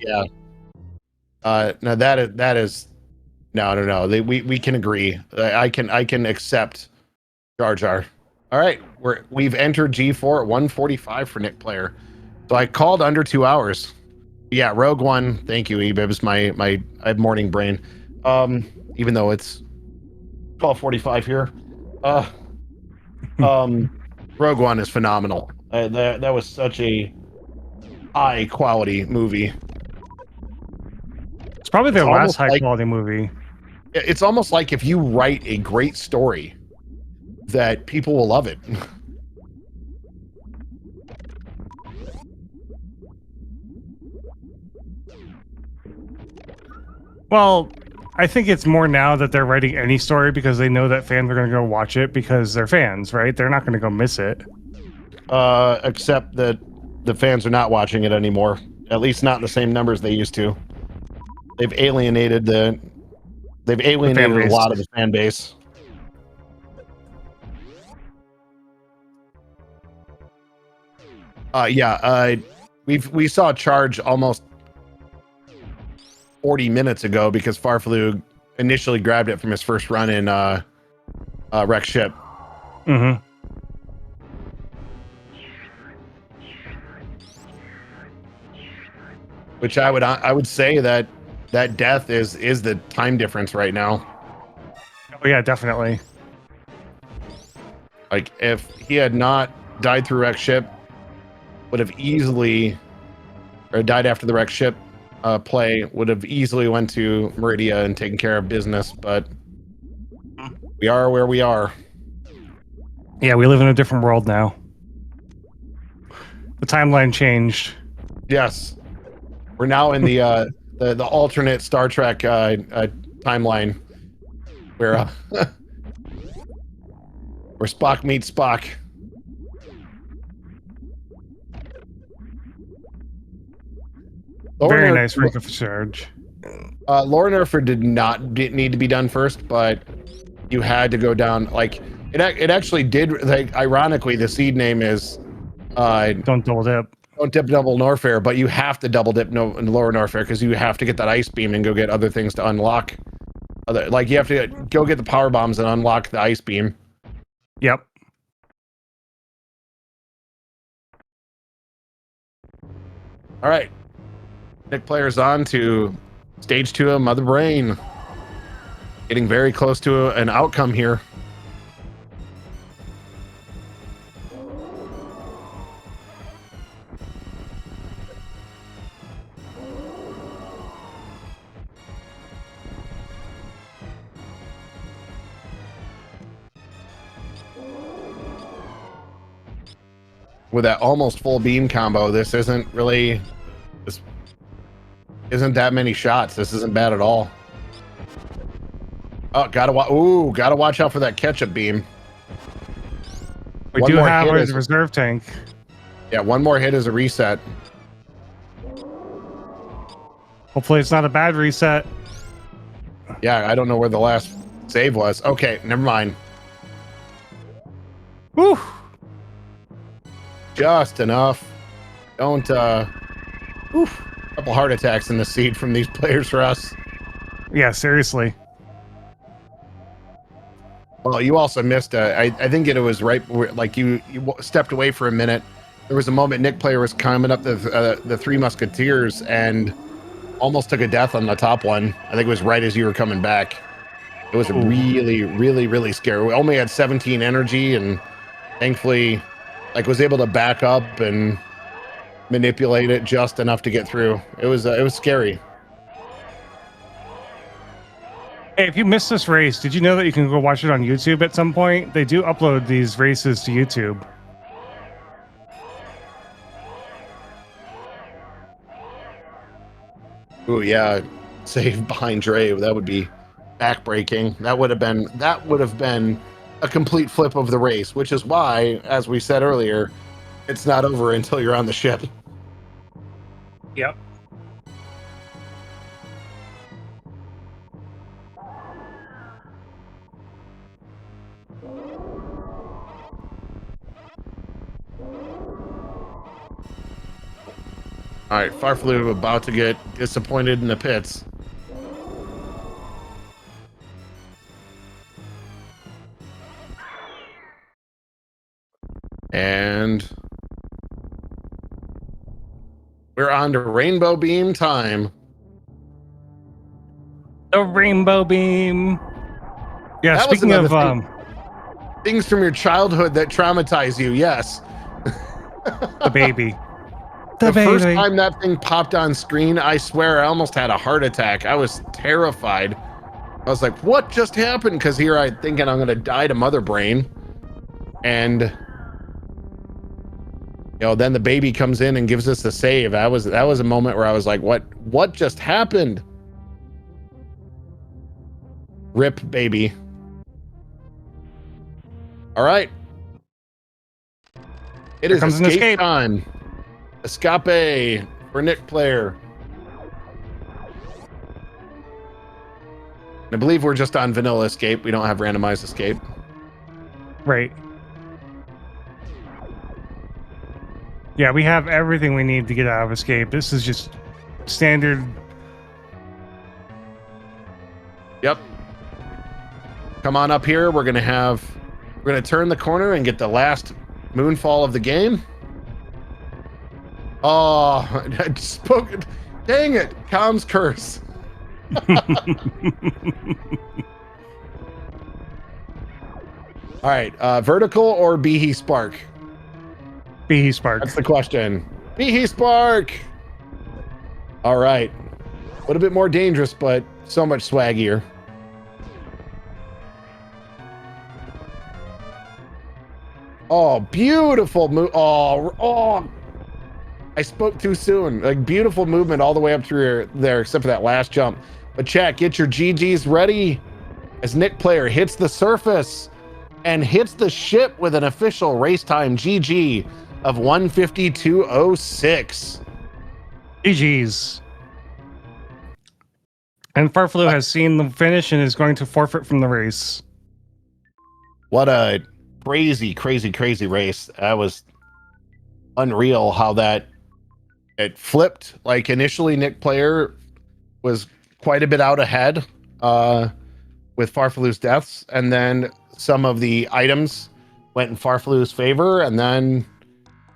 No, that is no. We can agree. I can accept Jar Jar. All right, we've entered G4 at 1:45 for Nikplayer. So I called under 2 hours. Yeah, Rogue One. Thank you, Ebibs. I have morning brain. Even though it's 12:45 here. Rogue One is phenomenal. That was such a high quality movie. It's probably their last high quality movie. It's almost like if you write a great story, that people will love it. Well, I think it's more now that they're writing any story because they know that fans are going to go watch it because they're fans, right? They're not going to go miss it. Except that the fans are not watching it anymore. At least not in the same numbers they used to. They've alienated a lot of the fan base. We saw Charge almost 40 minutes ago because farfelu initially grabbed it from his first run in Wreck Ship. Mm-hmm. Which I would say that death is the time difference right now. Oh yeah, definitely. Like if he had not died through Wreck Ship, would have easily, or died after the Wreck Ship play, would have easily went to Meridia and taken care of business, but we are where we are. Yeah, we live in a different world now. The timeline changed. Yes, we're now in the alternate Star Trek timeline, where where Spock meets Spock. Very nice rank of Surge. Lore Nerfer did not need to be done first, but you had to go down. Like it actually did. Like ironically, the seed name is Don't double dip. Don't dip double Norfair, but you have to double dip lower Norfair because you have to get that ice beam and go get other things to unlock. Like you have to go get the power bombs and unlock the ice beam. Yep. All right. Nikplayer's on to stage 2 of Mother Brain. Getting very close to an outcome here. With that almost full beam combo, this isn't that many shots. This isn't bad at all. Oh, gotta watch out for that ketchup beam. We do have a reserve tank. Yeah, one more hit is a reset. Hopefully it's not a bad reset. Yeah, I don't know where the last save was. Okay, never mind. Whew. Just enough. Don't, oof, couple heart attacks in the seat from these players for us. Yeah, seriously. Well, you also missed, I think it was right, like you stepped away for a minute. There was a moment Nikplayer was climbing up the Three Musketeers and almost took a death on the top one. I think it was right as you were coming back. It was really, really, really scary. We only had 17 energy, and thankfully, like, was able to back up and manipulate it just enough to get through. It was scary. Hey, if you missed this race, did you know that you can go watch it on YouTube at some point? They do upload these races to YouTube. Ooh, yeah, save behind Dre. That would be backbreaking. That would have been a complete flip of the race, which is why, as we said earlier, it's not over until you're on the ship. Yep. All right, farfelu about to get disappointed in the pits. And we're on to rainbow beam time. The rainbow beam. Yeah, That was speaking of things from your childhood that traumatize you. Yes. the baby. The first time that thing popped on screen, I swear I almost had a heart attack. I was terrified. I was like, what just happened? Because here I'm thinking I'm going to die to Mother Brain. And, you know, then the baby comes in and gives us the save. That was a moment where I was like, what just happened? Rip, baby. All right. It is escape time. Escape for Nikplayer. I believe we're just on vanilla escape. We don't have randomized escape. Right. Yeah, we have everything we need to get out of escape. This is just standard. Yep. Come on up here. We're gonna turn the corner and get the last moonfall of the game. Oh, I spoke. Dang it. Comms curse. All right. Vertical or Behe Spark? Behe Spark. That's the question. Behe Spark. All right. A little bit more dangerous, but so much swaggier. Oh, beautiful move. Oh. I spoke too soon. Like, beautiful movement all the way up through there, except for that last jump. But chat, get your GGs ready as Nikplayer hits the surface and hits the ship with an official race time GG of 1:52.06. GGs. And farfelu has seen the finish and is going to forfeit from the race. What a crazy, crazy, crazy race. That was unreal how it flipped. Like, initially Nikplayer was quite a bit out ahead with farfelu's deaths, and then some of the items went in farfelu's favor, and then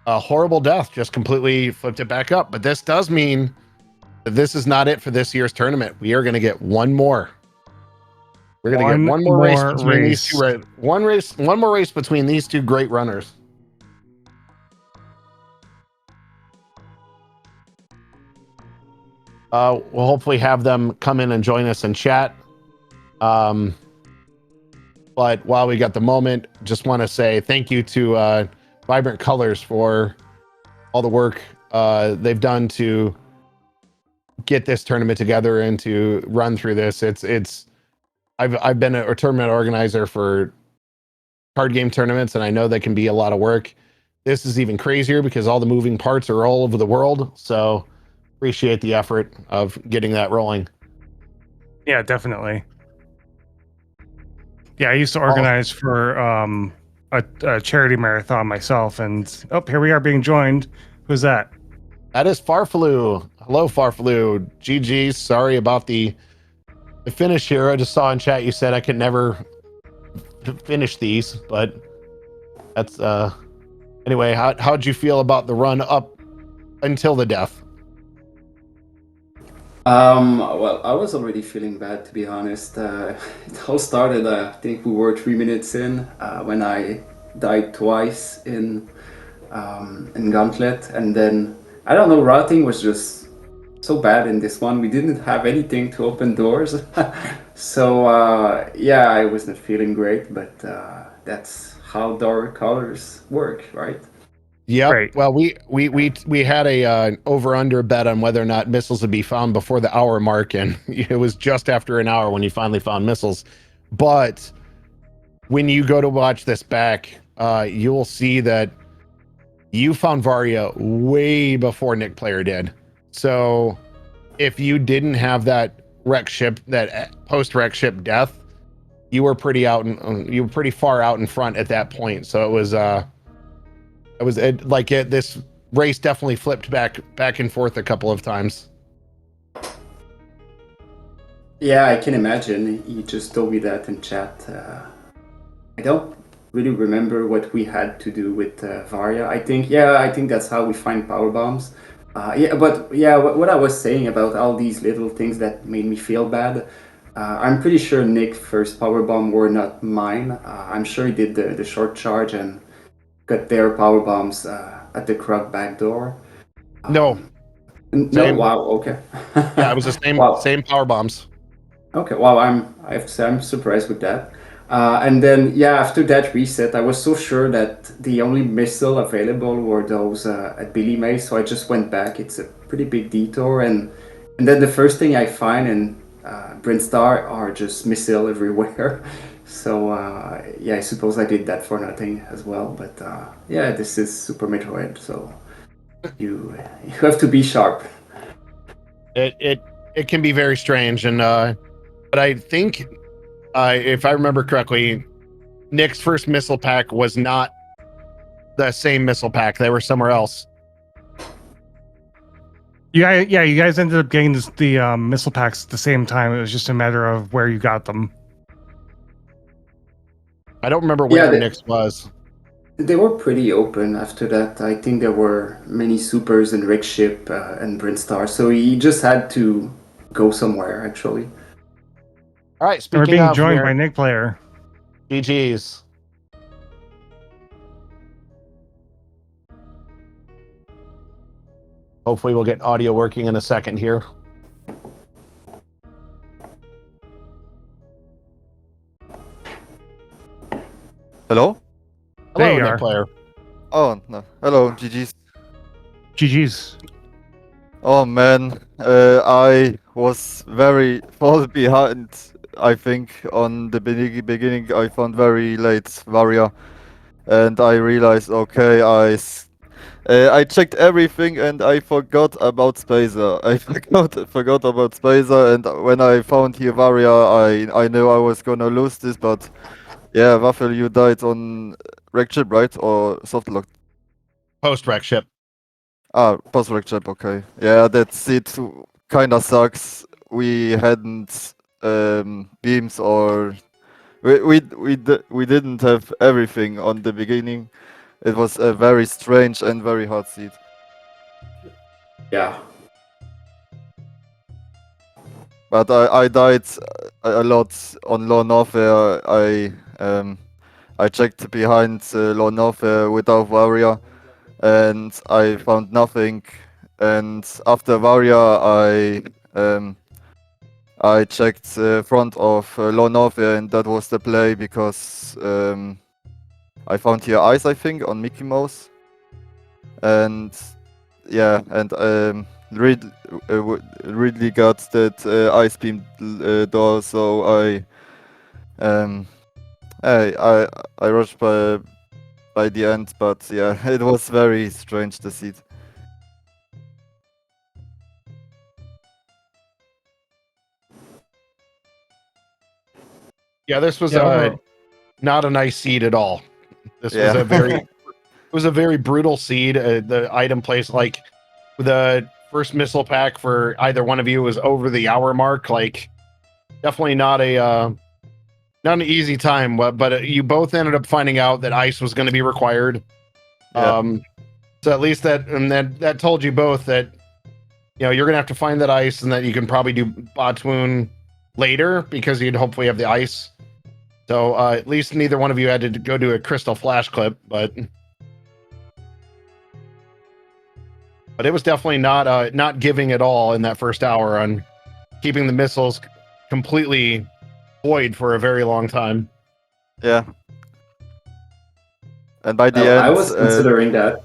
a horrible death just completely flipped it back up. But this does mean that this is not it for this year's tournament. We are going to get one more. We're going to get one more race between these two. One more race between these two great runners. We'll hopefully have them come in and join us in chat. But while we got the moment, just want to say thank you to Vibrant Colors for all the work they've done to get this tournament together and to run through this. I've been a tournament organizer for card game tournaments, and I know that can be a lot of work. This is even crazier because all the moving parts are all over the world. So appreciate the effort of getting that rolling. Yeah, definitely. Yeah, I used to organize for a charity marathon myself, and oh, here we are being joined. Who's that? That is Farfelu. Hello, Farfelu. GG. Sorry about the finish here. I just saw in chat you said I could never finish these, but that's anyway. How'd you feel about the run up until the death? Well, I was already feeling bad, to be honest. It all started, I think we were 3 minutes in when I died twice in Gauntlet, and then I don't know, routing was just so bad in this one. We didn't have anything to open doors, so yeah, I was not feeling great. But that's how dark colors work, right? Yep. Right. Well, we had a over under bet on whether or not missiles would be found before the hour mark, and it was just after an hour when you finally found missiles. But when you go to watch this back, you'll see that you found Varia way before Nikplayer did. So if you didn't have that wreck ship, that post wreck ship death, you were pretty far out in front at that point. So this race definitely flipped back and forth a couple of times. Yeah, I can imagine. You just told me that in chat. I don't really remember what we had to do with Varia. I think that's how we find power bombs. What I was saying about all these little things that made me feel bad. I'm pretty sure Nick's first power bomb were not mine. I'm sure he did the short charge and got their power bombs at the Krug back door. No. No, Same. wow, okay. Yeah, it was the same Wow. same power bombs. Okay, wow, I have to say I'm surprised with that. And then, yeah, after that reset, I was so sure that the only missile available were those at Billy May, so I just went back. It's a pretty big detour, and then the first thing I find in Brinstar are just missile everywhere. So, yeah, I suppose I did that for nothing as well. But yeah, this is Super Metroid, so you have to be sharp. It can be very strange, and but I think if I remember correctly, Nick's first missile pack was not the same missile pack. They were somewhere else. Yeah, you guys ended up getting the missile packs at the same time. It was just a matter of where you got them. I don't remember where Nick's was. They were pretty open after that. I think there were many supers and Rick Ship and Brinstar, so he just had to go somewhere, actually. All right, And speaking we're being of joined by Nikplayer. GG's. Hopefully we'll get audio working in a second here. Hello? Hello, There you Nikplayer. Oh, no. Hello, GG's. GG's. Oh man, I was very far behind, I think, on the beginning. I found very late Varia, and I realized, okay, I checked everything and I forgot about Spacer. I forgot about Spacer, and when I found here Varia, I knew I was gonna lose this, but yeah, Waffle, you died on wreck ship, right? Or soft lock? Post wreck ship. Ah, post wreck ship, okay. Yeah, that's it. Kinda sucks. We hadn't beams, or we didn't have everything on the beginning. It was a very strange and very hard seat. Yeah. But I died a lot on Law Warfare. I checked behind Law Warfare without Warrior, and I found nothing. And after Varia, I checked front of Law Warfare, and that was the play because I found here ice, I think, on Mickey Mouse, and yeah, and really got that ice beam door, so I rushed by the end, but yeah, it was very strange to see it. Yeah, this was Yeah, not a nice seed at all. This Yeah. was a very brutal seed. The item place, like the first missile pack for either one of you was over the hour mark. Like, definitely not an easy time. But you both ended up finding out that ice was going to be required. Yeah. So at least that told you both that you're gonna have to find that ice, and that you can probably do Botwoon later because you'd hopefully have the ice. So at least neither one of you had to go do a crystal flash clip, but it was definitely not giving at all in that first hour on keeping the missiles completely void for a very long time. Yeah. And by the Well, end, I was considering that.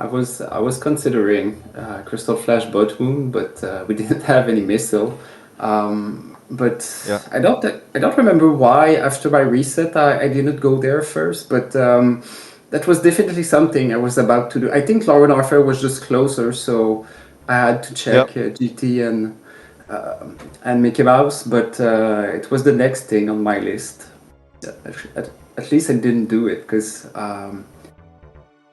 I was considering Crystal Flash Botwoon, but we didn't have any missile. But Yeah. I don't remember why after my reset I didn't go there first. But that was definitely something I was about to do. I think Lauren Arthur was just closer, so I had to check GT and Mickey Mouse. But it was the next thing on my list. At least I didn't do it because.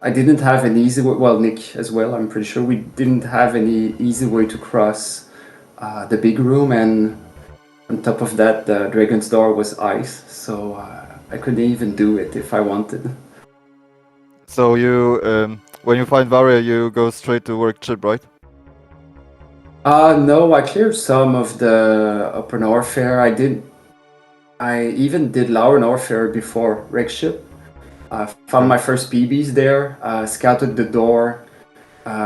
I didn't have an easy way, well, Nick as well, I'm pretty sure we didn't have any easy way to cross the big room, and on top of that, the Dragon's Door was ice, so I couldn't even do it if I wanted. So you, when you find Varia, you go straight to work chip, right? No, I cleared some of the Upper Norfair. I even did Lower Norfair before Wreckship. Found my first PBs there, scouted the door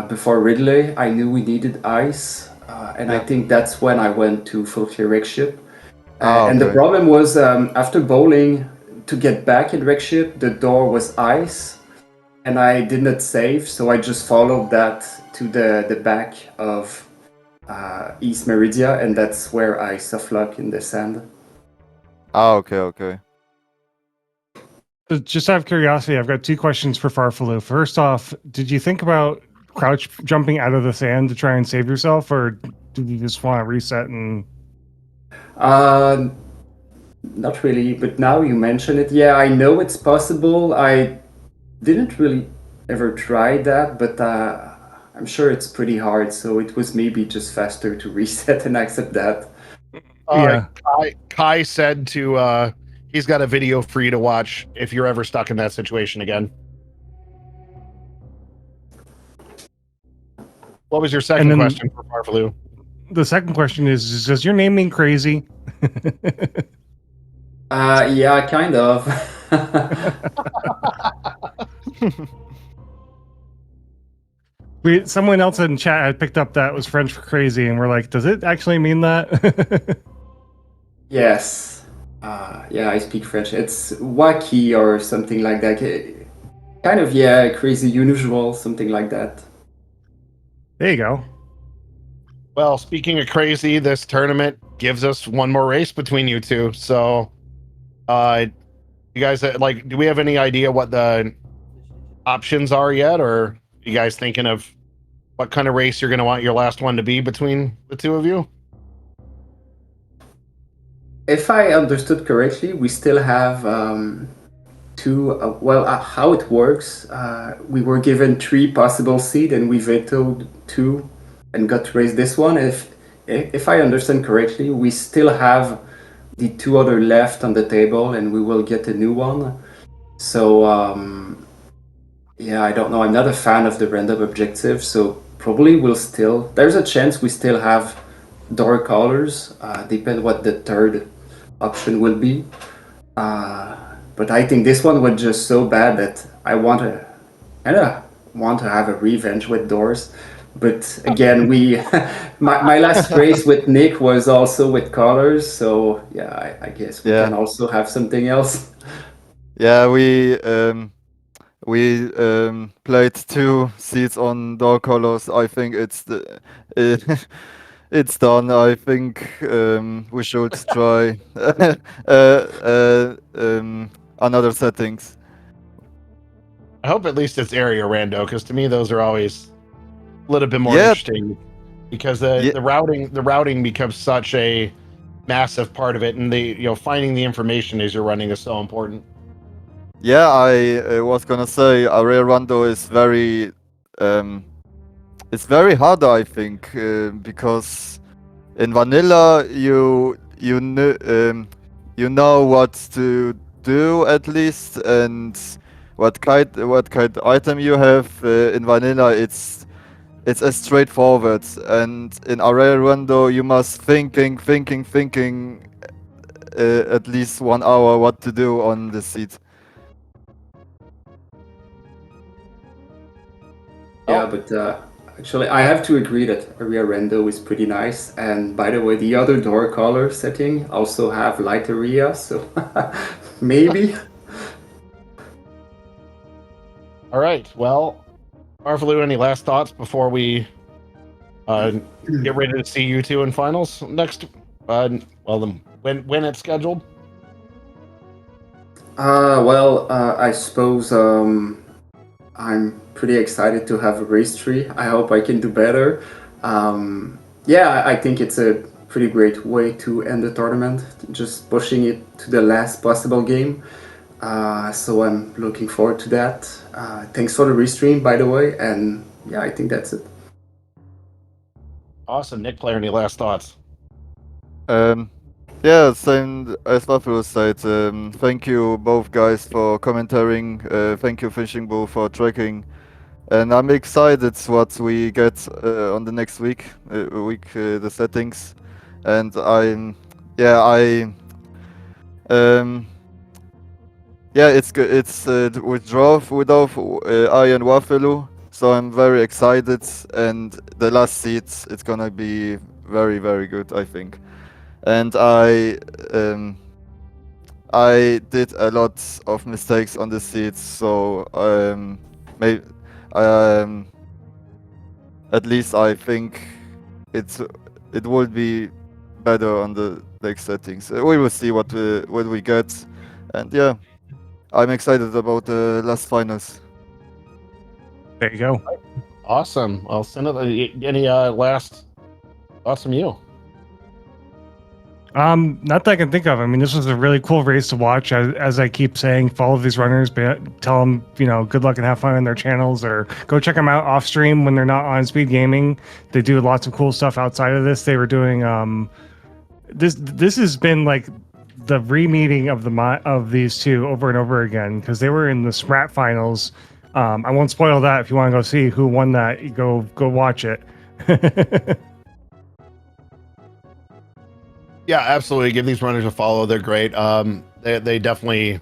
before Ridley. I knew we needed ice, and I think that's when I went to full clear Wreckship. And the problem was, after bowling, to get back in Wreckship, the door was ice, and I did not save, so I just followed that to the back of East Meridia, and that's where I softlock in the sand. Okay. Just out of curiosity, I've got two questions for Farfelu. First off, did you think about crouch jumping out of the sand to try and save yourself, or did you just want to reset and? Not really, but now you mention it, yeah, I know it's possible. I didn't really ever try that, but I'm sure it's pretty hard, so it was maybe just faster to reset and accept that. Yeah. Kai said to he's got a video for you to watch if you're ever stuck in that situation again. What was your second question for Farfelu? The second question is does your name mean crazy? Yeah, kind of. Someone else in chat had picked up that was French for crazy, and we're like, does it actually mean that? Yes. Yeah, I speak French. It's wacky or something like that. Kind of, yeah, crazy, unusual, something like that. There you go. Well, speaking of crazy, this tournament gives us one more race between you two. So, you guys, do we have any idea what the options are yet, or you guys thinking of what kind of race you're going to want your last one to be between the two of you? If I understood correctly, we still have two. How it works, we were given 3 possible seed, and we vetoed 2, and got to raise this one. If I understand correctly, we still have the 2 other left on the table, and we will get a new one. So yeah, I don't know. I'm not a fan of the random objective, so probably we'll still. There's a chance we still have door callers. Depend what the third option will be. But I think this one was just so bad that I want to have a revenge with doors. But again, my last race with Nick was also with colors, so yeah, I guess we can also have something else. Yeah, we played 2 seats on door colors. I think it's it's done. I think we should try another settings. I hope at least it's area rando, because to me those are always a little bit more interesting, because the routing becomes such a massive part of it, and finding the information as you're running is so important. Yeah, I was gonna say Area Rondo is very, it's very hard, I think, because in vanilla you know what to do at least, and what kind item you have. In vanilla, it's as straightforward, and in Area Rondo you must thinking at least 1 hour what to do on the seat. Yeah, Oh. but actually, I have to agree that area rendo is pretty nice. And by the way, the other door color setting also have light area, so maybe. All right. Well, farfelu, any last thoughts before we get ready to see you two in finals next? When it's scheduled. I suppose I'm pretty excited to have a race tree. I hope I can do better. Yeah, I think it's a pretty great way to end the tournament, just pushing it to the last possible game. So I'm looking forward to that. Thanks for the restream, by the way, and yeah, I think that's it. Awesome, Nikplayer. Any last thoughts? Yeah, same as Buffalo said. Thank you both guys for commentating. Thank you Fishing Bull for tracking. And I'm excited what we get on the next week, the settings. And it's good. It's withdraw without I and Wafelu. So I'm very excited. And the last seats, it's gonna be very, very good, I think. And I did a lot of mistakes on the seats, so maybe at least I think it will be better on the next settings. We will see what we get, and yeah, I'm excited about the last finals. There you go. Awesome. Well, send it. Any last thoughts from you? Not that I can think of. I mean, this was a really cool race to watch. As I keep saying, follow these runners, tell them, good luck and have fun on their channels, or go check them out off stream when they're not on SpeedGaming. They do lots of cool stuff outside of this. They were doing this has been like the re-meeting of these two over and over again, because they were in the SMRAT finals. I won't spoil that. If you want to go see who won that, go watch it. Yeah, absolutely. Give these runners a follow. They're great. They definitely,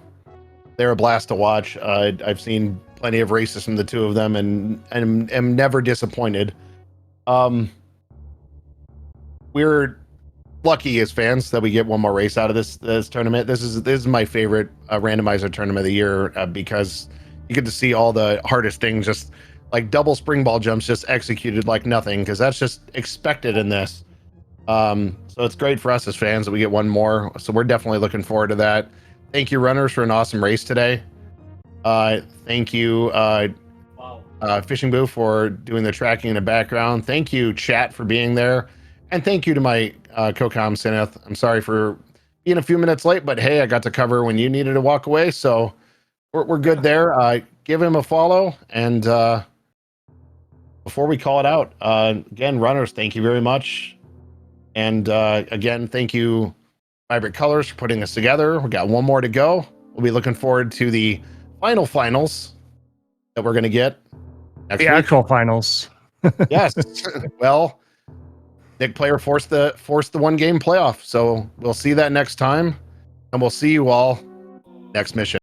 they're a blast to watch. I've seen plenty of races from the two of them, and am never disappointed. We're lucky as fans that we get one more race out of this tournament. This is my favorite randomizer tournament of the year, because you get to see all the hardest things, just like double spring ball jumps, just executed like nothing, because that's just expected in this. So it's great for us as fans that we get one more. So we're definitely looking forward to that. Thank you, runners, for an awesome race today. Thank you, Fishing Boo, for doing the tracking in the background. Thank you, chat, for being there. And thank you to my co-com, Syneth. I'm sorry for being a few minutes late, but hey, I got to cover when you needed to walk away. So we're good there. Give him a follow. And before we call it out, again, runners, thank you very much. And again, thank you, Vibrant Colors, for putting us together. We got one more to go. We'll be looking forward to the finals that we're going to get next week. Actual finals. Yes. Well, Nikplayer forced the one game playoff. So we'll see that next time. And we'll see you all next mission.